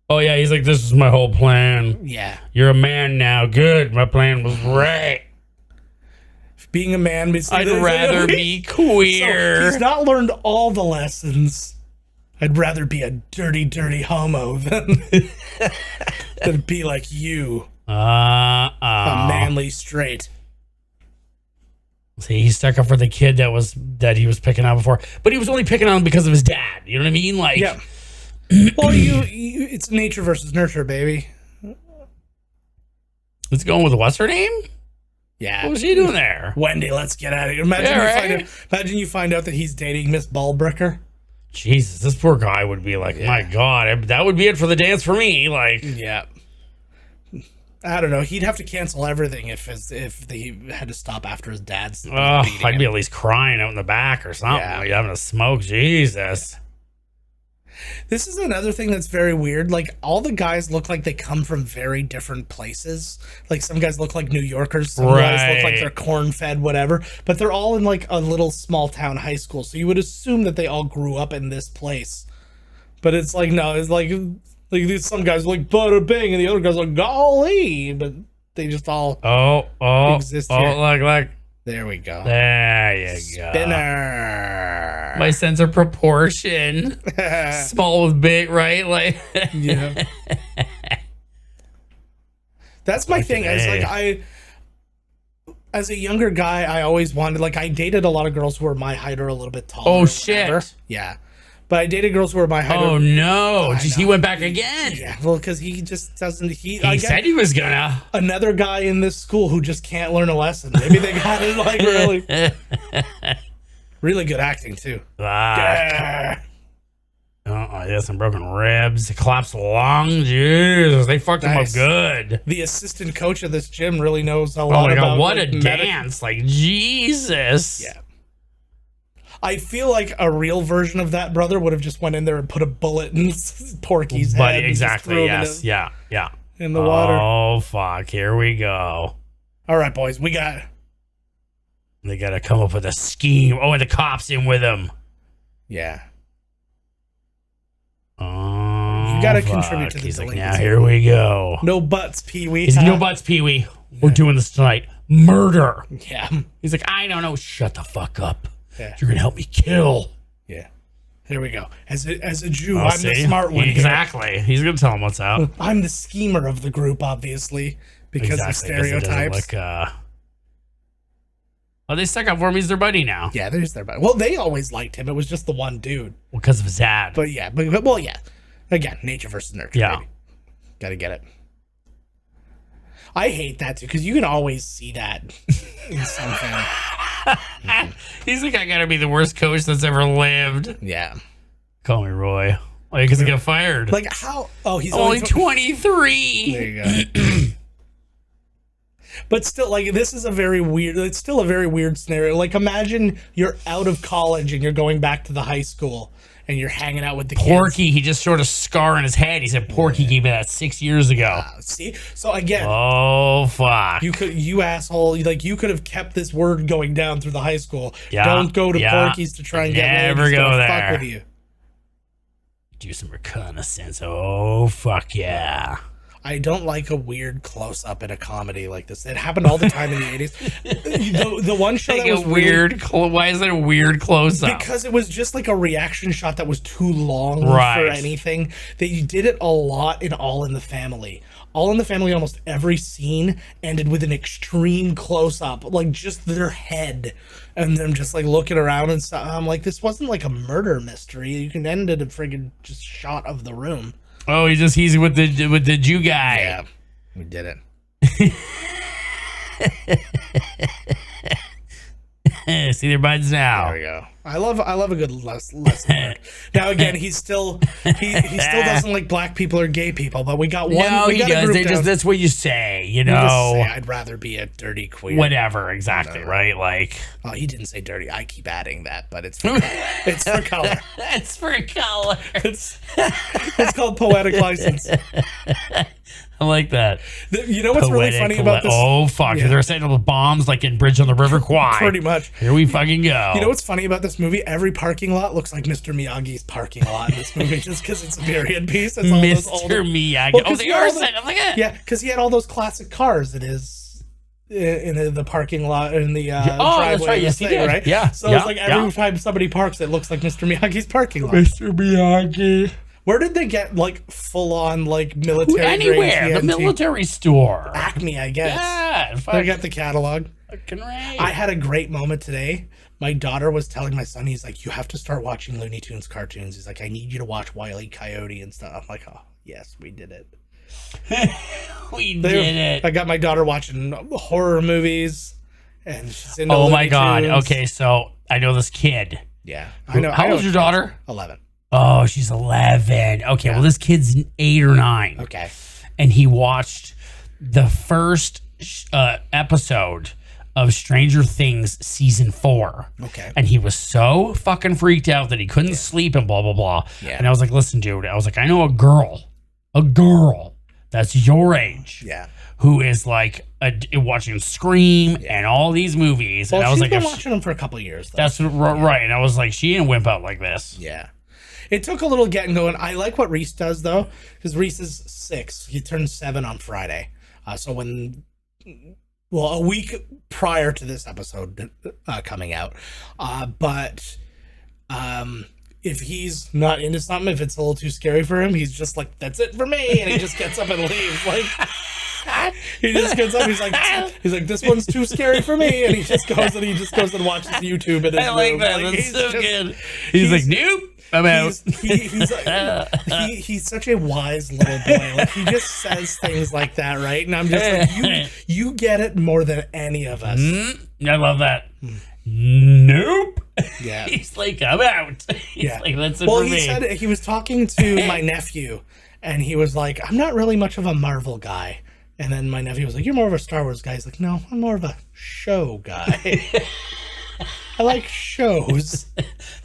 Oh, yeah, he's like, this is my whole plan. Yeah. You're a man now. Good. My plan was right. Being a man... I'd rather be queer. So he's not learned all the lessons. I'd rather be a dirty, dirty homo than be like you. A manly straight. See, he stuck up for the kid that he was picking on before, but he was only picking on him because of his dad. You know what I mean? Like, yeah. Well, it's nature versus nurture, baby. Let's go with what's her name? Yeah. What was he doing there? Wendy, let's get out of here. Imagine you find out that he's dating Miss Ballbricker. Jesus, this poor guy would be like, my God, that would be it for the dance for me. Like, yeah. I don't know. He'd have to cancel everything if he had to stop after his dad's. I'd be at least crying out in the back or something. Yeah. Like having a smoke. Jesus. This is another thing that's very weird. Like, all the guys look like they come from very different places. Like, some guys look like New Yorkers. Some guys look like they're corn-fed, whatever. But they're all in, like, a little small-town high school. So you would assume that they all grew up in this place. But it's like, no. It's like some guys are like, bada bing, and the other guys are like, golly. But they just all exist here. Look. There we go. There you go. Spinner. My sense of proportion. Small with big, right? Like, yeah. That's my thing. As a younger guy, I always wanted, like, I dated a lot of girls who were my height or a little bit taller. Oh, shit. Whatever. Yeah. But I dated girls who were my height. Oh, no. He went back again. Yeah. Well, because he just doesn't. He said he was gonna. Another guy in this school who just can't learn a lesson. Maybe they got it, like, really. Really good acting, too. Yeah. He has some broken ribs. He collapsed lung. Jesus, they fucked him up good. The assistant coach of this gym really knows a lot about. Oh my God, what a dance. Like, Jesus. Yeah. I feel like a real version of that brother would have just went in there and put a bullet in Porky's head. Exactly, yes. Yeah. In the water. Oh, fuck. Here we go. All right, boys. They got to come up with a scheme. Oh, and the cops in with him. Yeah. Oh, you got to contribute to the He's like, delinquency. now here we go. No butts, Pee-wee. No butts, Pee-wee. We're doing this tonight. murder. Yeah. He's like, I don't know. Shut the fuck up. Yeah. You're going to help me kill. Yeah. There we go. As a Jew, I'm the smart one. Exactly. Here. He's going to tell him what's up. I'm the schemer of the group, obviously, because of stereotypes. Oh, they stuck up for him. He's their buddy now. Yeah, they're just their buddy. Well, they always liked him. It was just the one dude. Well, because of his dad. But yeah, well, yeah. Again, nature versus nurture. Yeah. Baby. Gotta get it. I hate that too, because you can always see that in something. He's like, I gotta be the worst coach that's ever lived. Yeah. Call me Roy. Oh, because he got fired. Like how? Oh, he's only 23. There you go. But still, like, this is it's still a very weird scenario. Like, imagine you're out of college and you're going back to the high school and you're hanging out with the Porky, kids. he just sort of scar in his head. He said Porky gave me that 6 years ago. See? So again. Oh, fuck. You asshole. Like, you could have kept this word going down through the high school. Yeah, Don't go to Porky's to try and get never ladies go to there. fuck with you. Do some reconnaissance. Oh, fuck yeah. I don't like a weird close-up in a comedy like this. It happened all the time in the 80s. The one show like that was weird. Why is it a weird close-up? Because it was just like a reaction shot that was too long right. for anything. That you did it a lot in All in the Family. All in the Family, almost every scene ended with an extreme close-up, like just their head, and them just like looking around and stuff. I'm like, this wasn't like a murder mystery. You can end it a friggin' just shot of the room. Oh, he's with the Jew guy. Yeah, we did it. See their buds now. There we go. I love a good lesson learned. Now again, he still doesn't like black people or gay people, but we got one. No, we he got does. That's what you say, you know. Say, I'd rather be a dirty queer. Whatever, exactly, right? Like, oh, he didn't say dirty. I keep adding that, but it's for color. It's for color. It's called poetic license. I like that. You know what's really funny about this? Oh, fuck. Yeah. They're setting up bombs like in Bridge on the River Kwai. Pretty much. Here we fucking go. You know what's funny about this movie? Every parking lot looks like Mr. Miyagi's parking lot in this movie just because it's a period piece. It's all Mr. Miyagi. Well, oh, they are setting up like that. Yeah, because he had all those classic cars in the parking lot in the driveway. That's right. Yes, he did. Right? Yeah. So it's like every time somebody parks, it looks like Mr. Miyagi's parking lot. Mr. Miyagi. Where did they get like full on like military? Anywhere, the military store, Acme, I guess. Yeah, they got the catalog. Fucking right. I had a great moment today. My daughter was telling my son, he's like, "You have to start watching Looney Tunes cartoons." He's like, "I need you to watch Wile E. Coyote and stuff." I'm like, "Oh, yes, we did it. We did it." I got my daughter watching horror movies, and she's into Oh Looney my god! Tunes. Okay, so I know this kid. Yeah, I know. How old's your daughter? 11. Oh, she's 11. Okay, well, this kid's 8 or 9. Okay. And he watched the first episode of Stranger Things season 4. Okay. And he was so fucking freaked out that he couldn't sleep and blah, blah, blah. Yeah. And I was like, listen, dude, I was like, I know a girl that's your age. Yeah. Who is like watching Scream and all these movies. Well, and I was she's like, been watching them for a couple of years, though. That's right. And I was like, she didn't wimp out like this. Yeah. It took a little getting going. I like what Reese does, though, because Reese is 6. He turns 7 on Friday. So a week prior to this episode coming out. But if he's not into something, if it's a little too scary for him, he's just like, that's it for me. And he just gets up and leaves. Like, he just gets up. He's like, this one's too scary for me. And he just goes and watches YouTube in his room. I like that. Like, that's so good. He's like, nope. I'm out. He's such a wise little boy. Like, he just says things like that, right? And I'm just like, you get it more than any of us. I love that. Nope. Yeah. He's like, I'm out. He's like, that's it for me. Well, he said he was talking to my nephew, and he was like, I'm not really much of a Marvel guy. And then my nephew was like, you're more of a Star Wars guy. He's like, no, I'm more of a show guy. I like shows.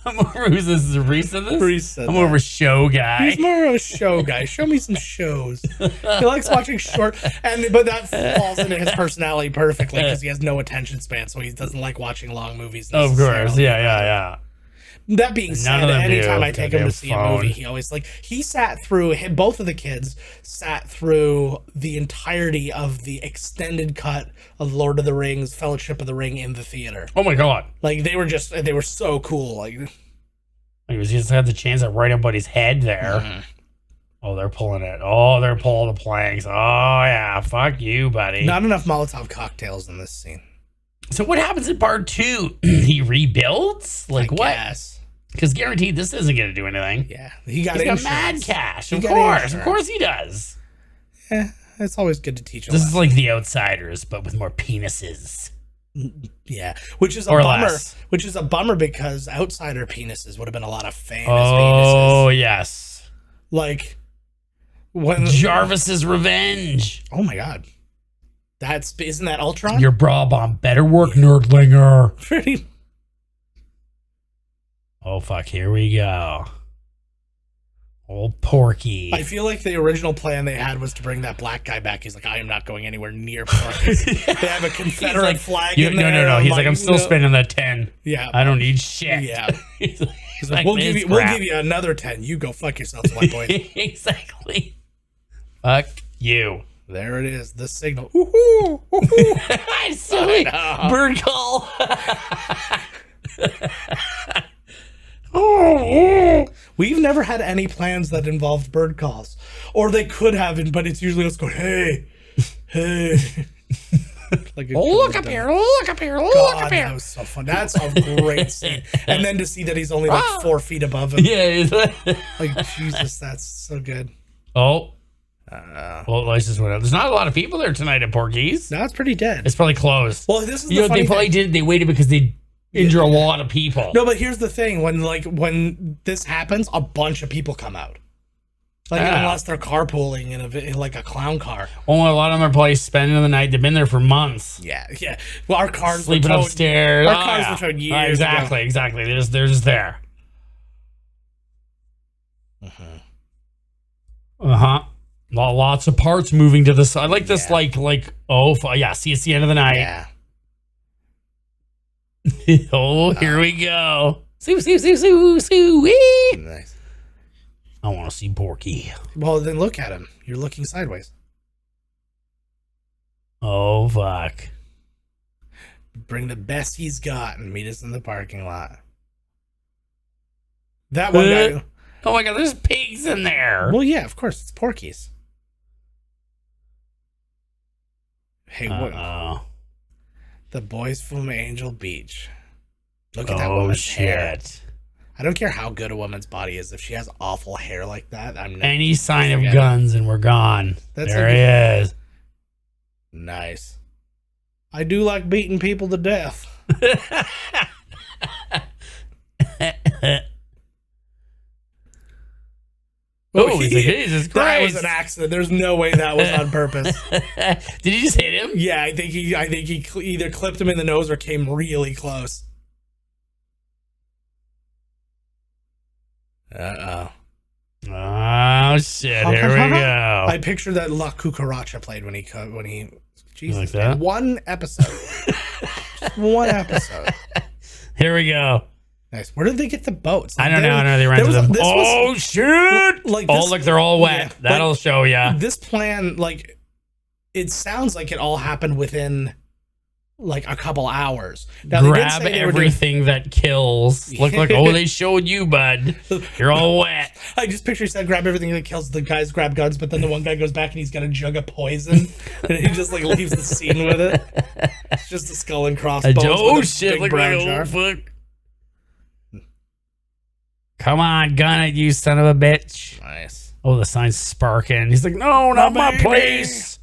I'm over. Who's this? Is Reese in this? Reese said I'm more of a show guy. He's more of a show guy. Show me some shows. He likes watching short, but that falls into his personality perfectly because he has no attention span, so he doesn't like watching long movies. Of course, yeah. that being said, anytime I take him to see a movie, he always both of the kids sat through the entirety of the extended cut of Lord of the Rings, Fellowship of the Ring in the theater. Oh my God. Like they were so cool. Like he just had the chance to right up his head there. Mm-hmm. Oh, they're pulling it. Oh, they're pulling the planks. Oh yeah, fuck you, buddy. Not enough Molotov cocktails in this scene. So what happens in part 2? He rebuilds? Like what? Yes. Because guaranteed this isn't going to do anything. Yeah. He's got mad cash. Of course he does. Yeah, it's always good to teach. This is like The Outsiders, but with more penises. Yeah, which is a bummer. Less. Which is a bummer because outsider penises would have been a lot of famous penises. Oh yes. Like when Jarvis's Revenge. Oh my God. Isn't that Ultron? Your bra bomb better work, nerdlinger. Pretty. Oh fuck! Here we go. Old Porky. I feel like the original plan they had was to bring that black guy back. He's like, I am not going anywhere near Porky. They have a Confederate flag in there. No. He's like, I'm still spending that 10. Yeah. I don't need shit. Yeah. He's like, we'll give you another 10. You go fuck yourself, white boy. Exactly. Fuck you. There it is. The signal. Ooh-hoo, ooh-hoo. Silly bird call. We've never had any plans that involved bird calls. Or they could have, but it's usually us going, hey. Like look up here, look up here, look up here. That was so fun. That's a great scene. And then to see that he's only like 4 feet above him. Yeah. Like, Jesus, that's so good. Oh. Well, lights just went out. There's not a lot of people there tonight at Porky's. No, it's pretty dead. It's probably closed. Well, this is the funny they probably thing. They waited because they injure a lot of people. No, but here's the thing: when this happens, a bunch of people come out. Like unless they're carpooling in like a clown car. Only a lot of them are probably spending the night. They've been there for months. Yeah. Well, our cars sleeping upstairs. Our cars were towed years ago. Exactly. They're just there. Lots of parts moving to the side. I like this. Like see it's the end of the night. Yeah. Here we go. Sue. Nice. I want to see Porky. Well, then look at him. You're looking sideways. Oh, fuck. Bring the best he's got and meet us in the parking lot. That one guy. Oh my God, there's pigs in there. Well, yeah, of course. It's Porky's. Hey, what? The boys from Angel Beach. Look at that woman's hair. I don't care how good a woman's body is. If she has awful hair like that, I'm not. Any sign of guns and we're gone. There he is. Nice. I do like beating people to death. Oh, he's like, Jesus Christ. That was an accident. There's no way that was on purpose. Did he just hit him? Yeah, I think he either clipped him in the nose or came really close. Uh-oh. Oh, shit. Here we go. I picture that La Cucaracha played when he Jesus, like that? One episode. Just one episode. Here we go. Nice. Where did they get the boats? I don't know. They rented them. Oh, shit. Look, they're all wet. Yeah, that'll show ya. This plan, it sounds like it all happened within like a couple hours. Now, grab everything that kills. Look, they showed you, bud. You're all wet. I just picture he said grab everything that kills. The guys grab guns, but then the one guy goes back and he's got a jug of poison and he just leaves the scene with it. It's just a skull and crossbones. Oh shit, look like a fuck. Come on, gun it, you son of a bitch. Nice. Oh, the sign's sparking. He's like, no, not my place.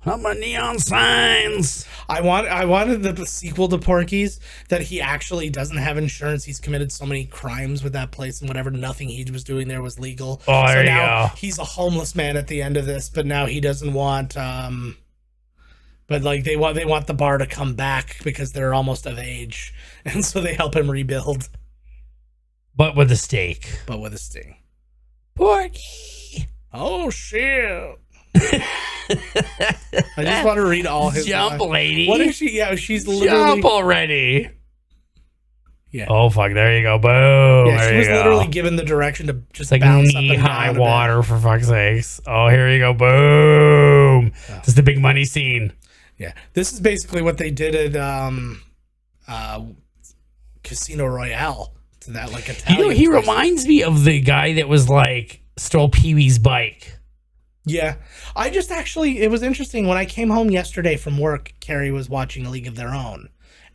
Not my neon signs. I wanted the sequel to Porky's that he actually doesn't have insurance. He's committed so many crimes with that place and whatever. Nothing he was doing there was legal. Oh, there you go. He's a homeless man at the end of this, but now he doesn't want. But they want the bar to come back because they're almost of age, and so they help him rebuild. But with a stake. Porky. Oh shit. I just want to read all his jump, lady. What is she? Yeah, she's literally jump already. Yeah. Oh fuck! There you go. Boom. Yeah, there she you was go. literally given the direction to just It's like bounce up and knee-high down a water, for fuck's sakes. Oh, here you go. Boom. This is the big money scene. bit. Yeah, this is basically what they did at Casino Royale to that like Italian. He place. reminds me of the guy that was like stole Pee-wee's bike. Yeah, I just actually it was interesting when I came home yesterday from work. Carrie was watching A League of Their Own,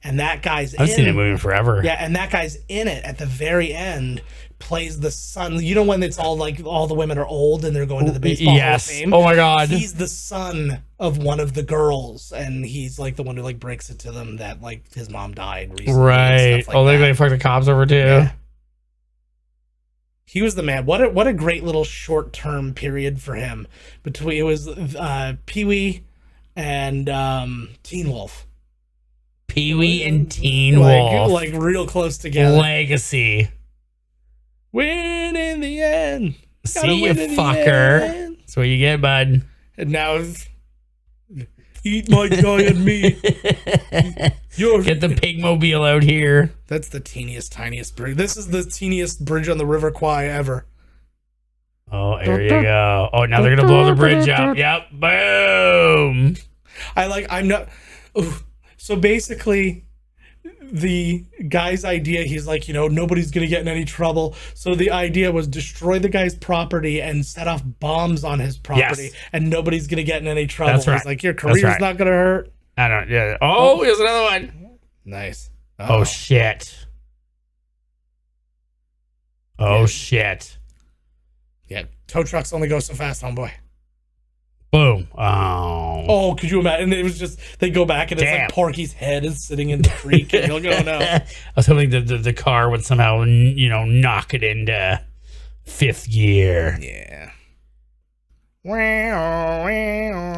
and that guy's I've seen that movie forever. Yeah, and that guy's in it at the very end. Plays the son. You know when it's all like all the women are old and they're going to the baseball Hall of Fame. Oh my god. He's the son of one of the girls, and he's like the one who like breaks it to them that like his mom died recently. Right. And stuff like Oh, that. they fucked the cops over too. Yeah. He was the man. What a great little short term period for him. Between it was Pee-wee and Teen Wolf. Pee-wee and Teen Wolf. Like real close together. Legacy. Win in the end. See you, fucker. That's what you get, bud. And now, eat my giant meat. Get the pigmobile out here. That's the tiniest bridge. This is the teeniest bridge on the River Kwai ever. Oh, here you go. Oh, now they're gonna blow the bridge up. Yep. Boom. I'm not. Ooh. So basically, the guy's idea, he's like, nobody's gonna get in any trouble. So the idea was destroy the guy's property and set off bombs on his property, and nobody's gonna get in any trouble. That's right. He's like, your career's not gonna hurt. I don't. Yeah. Oh, here's another one. Nice. Oh shit. Oh shit. Yeah. Tow trucks only go so fast, homeboy. Boom. Oh. Oh, could you imagine? It was just they go back and it's like Porky's head is sitting in the creek, and you'll go, no. I was hoping the car would somehow knock it into fifth gear. Yeah.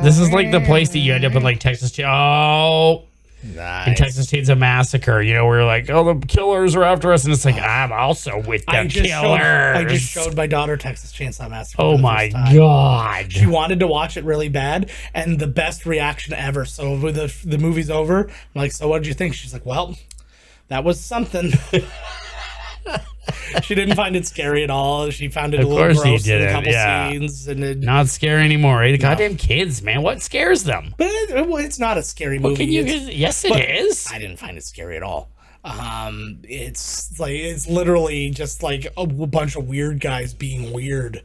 This is like the place that you end up in like Texas. Oh. Nice. In Texas Chainsaw Massacre, where you're like, oh, the killers are after us, and it's like, I'm also with the killers. I just showed my daughter Texas Chainsaw Massacre. Oh my god! She wanted to watch it really bad, and the best reaction ever. So when the movie's over, I'm like, so what did you think? She's like, well, that was something. She didn't find it scary at all. She found it a little gross in a couple scenes. And not scary anymore. The goddamn kids, man. What scares them? But it's not a scary movie. Yes, it is. I didn't find it scary at all. It's literally just like a bunch of weird guys being weird.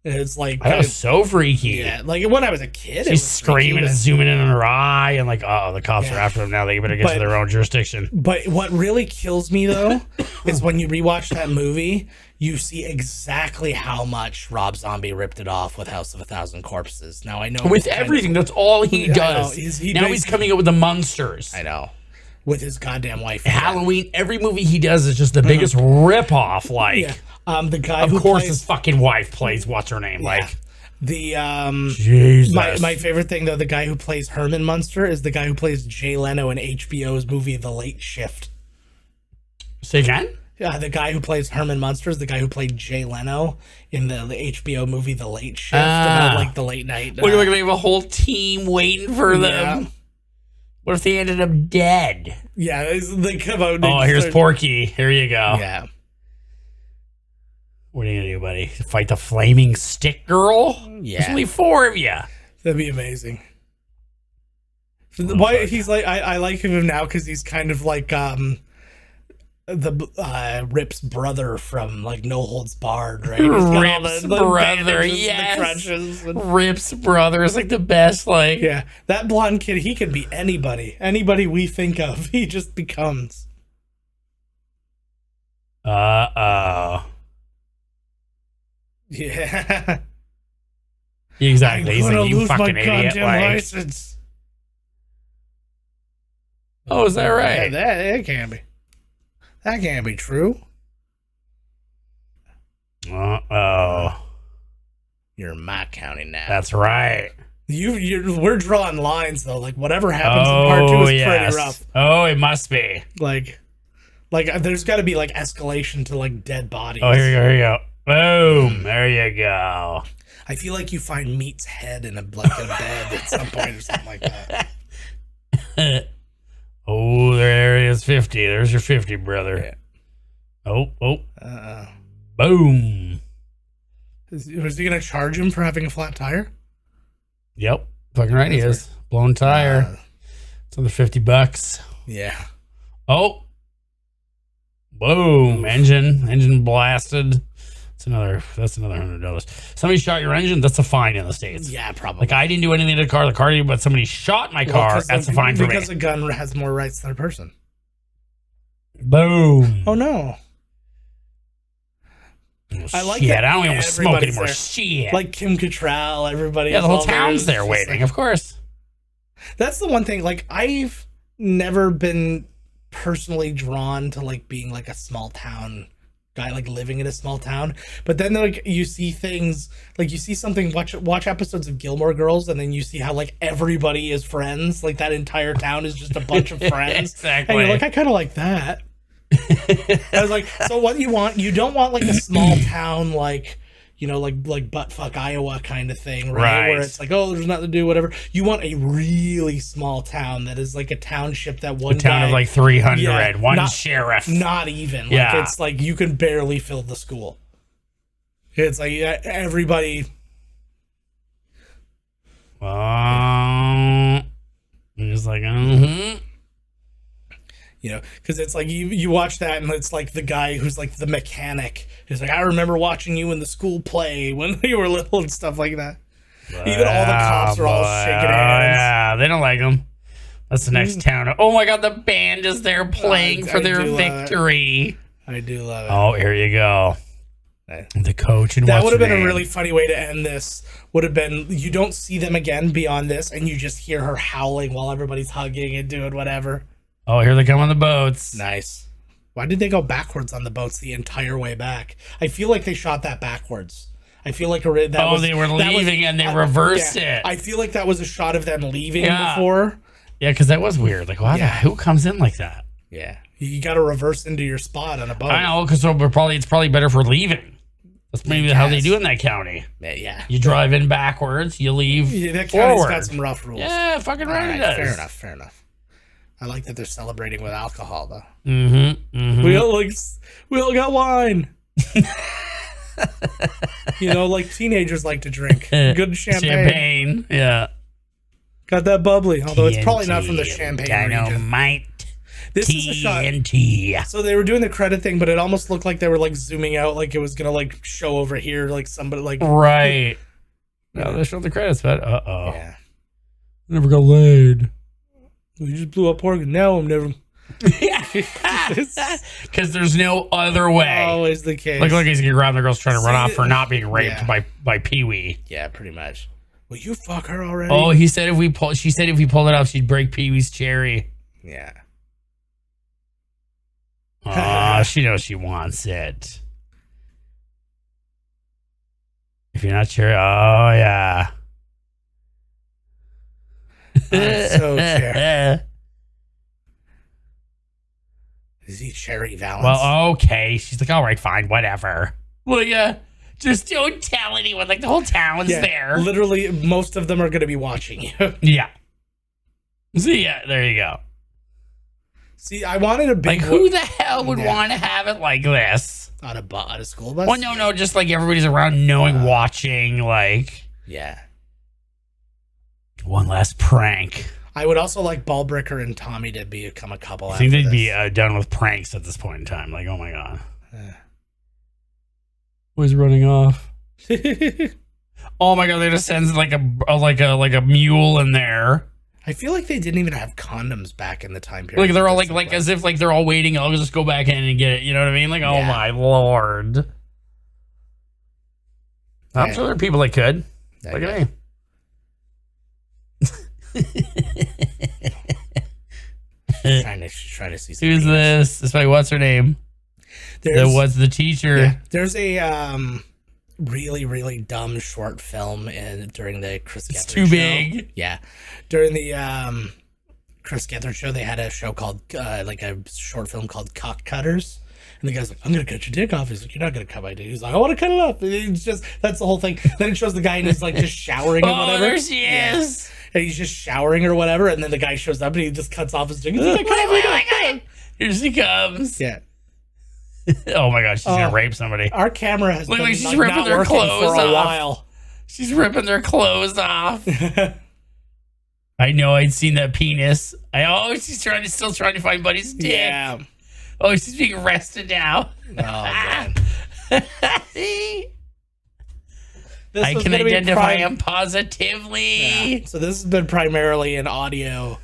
It's like that was so freaky. Yeah, like when I was a kid, she's screaming and zooming in on her eye, and like, oh, the cops are after them now. They better get to their own jurisdiction. But what really kills me though is when you rewatch that movie, you see exactly how much Rob Zombie ripped it off with House of a Thousand Corpses. Now I know with everything, that's all he does. Now he's coming up with the monsters. I know. With his goddamn wife. Halloween, every movie he does is just the biggest rip-off. Like, the guy of course his fucking wife plays, what's her name? Like, Jesus. My favorite thing, though, the guy who plays Herman Munster is the guy who plays Jay Leno in HBO's movie The Late Shift. Say again? Yeah, the guy who plays Herman Munster is the guy who played Jay Leno in the HBO movie The Late Shift, about like the late night. Look like they have a whole team waiting for them. What if they ended up dead? Yeah, they come out. Here's Porky. Here you go. Yeah. What are you gonna do, buddy? Fight the flaming stick girl? Yeah. There's only 4 of you. That'd be amazing. Why he's like I like him now because he's kind of like the Rip's brother from like No Holds Barred, right? Rip's brother, yes. Rip's brother is like the best. Like, yeah, that blonde kid, he could be anybody we think of. He just becomes. Yeah. Exactly. He's like, you fucking idiot. License. Oh, is that right? Yeah, that can't be. That can't be true. Uh-oh. You're in my county now. That's right. We're drawing lines, though. Like, whatever happens in part 2 is pretty rough. Oh, it must be. Like there's got to be, like, escalation to, like, dead bodies. Oh, here you go. Boom. There you go. I feel like you find Meat's head in a bed at some point or something like that. Oh, there it is. 50. There's your 50, brother. Yeah. Oh. Boom. Was he going to charge him for having a flat tire? Yep. Fucking right he is. Blown tire. It's under $50. Yeah. Oh. Boom. Engine blasted. That's another $100. Somebody shot your engine, that's a fine in the States. Yeah, probably. Like I didn't do anything to the car did, but somebody shot my car, that's a fine for me. Because a gun has more rights than a person. Boom. Oh no. I like that. I don't even want to smoke anymore. There. Shit. Like Kim Cattrall, everybody. Yeah, the whole town's there waiting, like, of course. That's the one thing. Like, I've never been personally drawn to like being like a small town guy, like living in a small town. But then like you see things, like you see something, watch episodes of Gilmore Girls, and then you see how like everybody is friends. Like that entire town is just a bunch of friends. Exactly. And you're like, I kind of like that. I was like, so what you want? You don't want like a small town, like, you know, like buttfuck Iowa kind of thing, right? Where it's like, oh, there's nothing to do, whatever. You want a really small town that is like a township that one town guy, of like 300, one sheriff. Not even. Like it's like you can barely fill the school. It's like everybody. He's like, You know, because it's like you watch that and it's like the guy who's like the mechanic who's like, I remember watching you in the school play when you were little and stuff like that. Even all the cops are all shaking hands. Yeah, they don't like him. That's the next town. Oh my God, the band is there playing for their victory. I do love it. Oh, here you go. The coach and that would have been a really funny way to end this. Would have been, you don't see them again beyond this, and you just hear her howling while everybody's hugging and doing whatever. Oh, here they come on the boats. Nice. Why did they go backwards on the boats the entire way back? I feel like they shot that backwards. I feel like they were leaving and they reversed it. I feel like that was a shot of them leaving before. Yeah, because that was weird. Like, who comes in like that? Yeah, you got to reverse into your spot on a boat. I know, because it's probably better for leaving. That's maybe how they do in that county. Yeah, you drive in backwards, you leave. Yeah, that county's got some rough rules. Yeah, fucking right, it does. Fair enough. I like that they're celebrating with alcohol, though. Mm-hmm. We all got wine. You know, like teenagers like to drink. Good champagne. Yeah. Got that bubbly, although it's probably not from the champagne Dynamite. region. This is a shot. So they were doing the credit thing, but it almost looked like they were like zooming out, like it was gonna like show over here, like somebody like right. No, they showed the credits, but yeah, never got laid. We just blew up Porky. Now I'm never. Because there's no other way. Always the case. Like he's gonna grab the girl's trying to run off for not being raped by Pee Wee. Yeah, pretty much. Will you fuck her already? Oh, she said if we pull it off, she'd break Pee Wee's cherry. Yeah. Oh, she knows she wants it. If you're not cherry, oh yeah. I'm so cherry. Is he Cherry Valance? Well, okay. She's like, all right, fine, whatever. Well, yeah. Just don't tell anyone. Like, the whole town's there. Literally, most of them are going to be watching you. Yeah. See, yeah, there you go. See, I wanted a big... Like, who the hell would want to have it like this? On a school bus? Well, no, just like everybody's around knowing, watching, like... Yeah. One last prank. I would also like Ballbricker and Tommy to become a couple. I think they'd be done with pranks at this point in time. Like, oh my God. Who's running off? Oh my God, they just sends like a mule in there. I feel like they didn't even have condoms back in the time period. Like they're all like as if like they're all waiting. I'll just go back in and get it. You know what I mean? Like, oh my Lord. I'm sure there are people that could. Look at me. trying to see some who's this? This way, what's her name? There was the teacher. Yeah, there's a really, really dumb short film during the Chris Gethard show. It's too big. Yeah. During the Chris Gethard show, they had a show called like a short film called Cock Cutters. And the guy's like, I'm going to cut your dick off. He's like, you're not going to cut my dick. He's like, I want to cut it off. And it's just, that's the whole thing. Then it shows the guy and he's like just showering or whatever. There she is. And he's just showering or whatever. And then the guy shows up and he just cuts off his dick. He's like, here she comes. Yeah. Oh my gosh, she's going to rape somebody. Our camera has been she's like, ripping not their working clothes for a off. while. She's ripping their clothes off. I know I'd seen that penis. She's still trying to find Buddy's dick. Yeah. Oh, she's being arrested now. Oh, man. I can identify him positively. Yeah. So this has been primarily an audio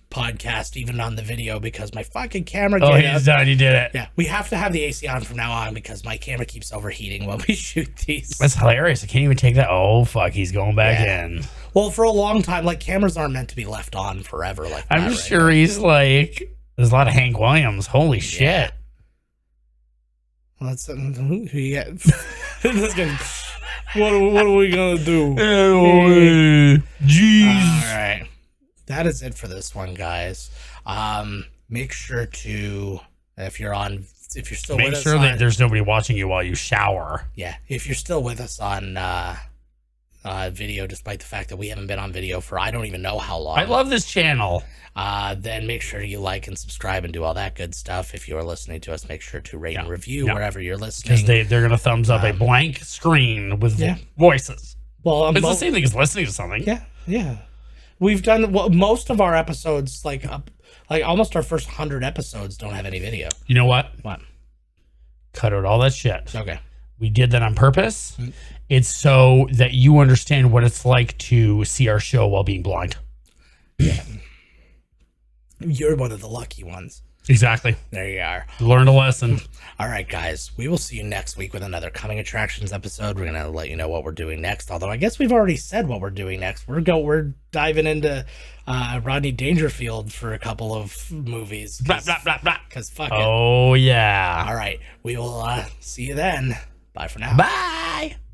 podcast, even on the video, because my fucking camera. Oh, he's done. He did it. Yeah, we have to have the AC on from now on because my camera keeps overheating when we shoot these. That's hilarious. I can't even take that. Oh fuck, he's going back in. Well, for a long time, like cameras aren't meant to be left on forever. Like I'm sure he's like. There's a lot of Hank Williams. Holy shit. Well, that's who you got. This guy, what are we gonna do? Jeez. All right. That is it for this one, guys. Make sure to, if you're still with us, make sure that there's nobody watching you while you shower. Yeah, if you're still with us on video, despite the fact that we haven't been on video for I don't even know how long. I love this channel. Then make sure you like and subscribe and do all that good stuff. If you are listening to us, make sure to rate and review wherever you're listening. Because they're going to thumbs up a blank screen with voices. Well, it's the same thing as listening to something. Yeah. We've done most of our episodes, like almost our first 100 episodes don't have any video. You know what? What? Cut out all that shit. Okay. We did that on purpose. Mm-hmm. It's so that you understand what it's like to see our show while being blind. Yeah. You're one of the lucky ones. Exactly. There you are. Learn a lesson. All right, guys. We will see you next week with another Coming Attractions episode. We're going to let you know what we're doing next. Although I guess we've already said what we're doing next. We're diving into Rodney Dangerfield for a couple of movies. Because fuck it. Oh, yeah. All right. We will see you then. Bye for now. Bye.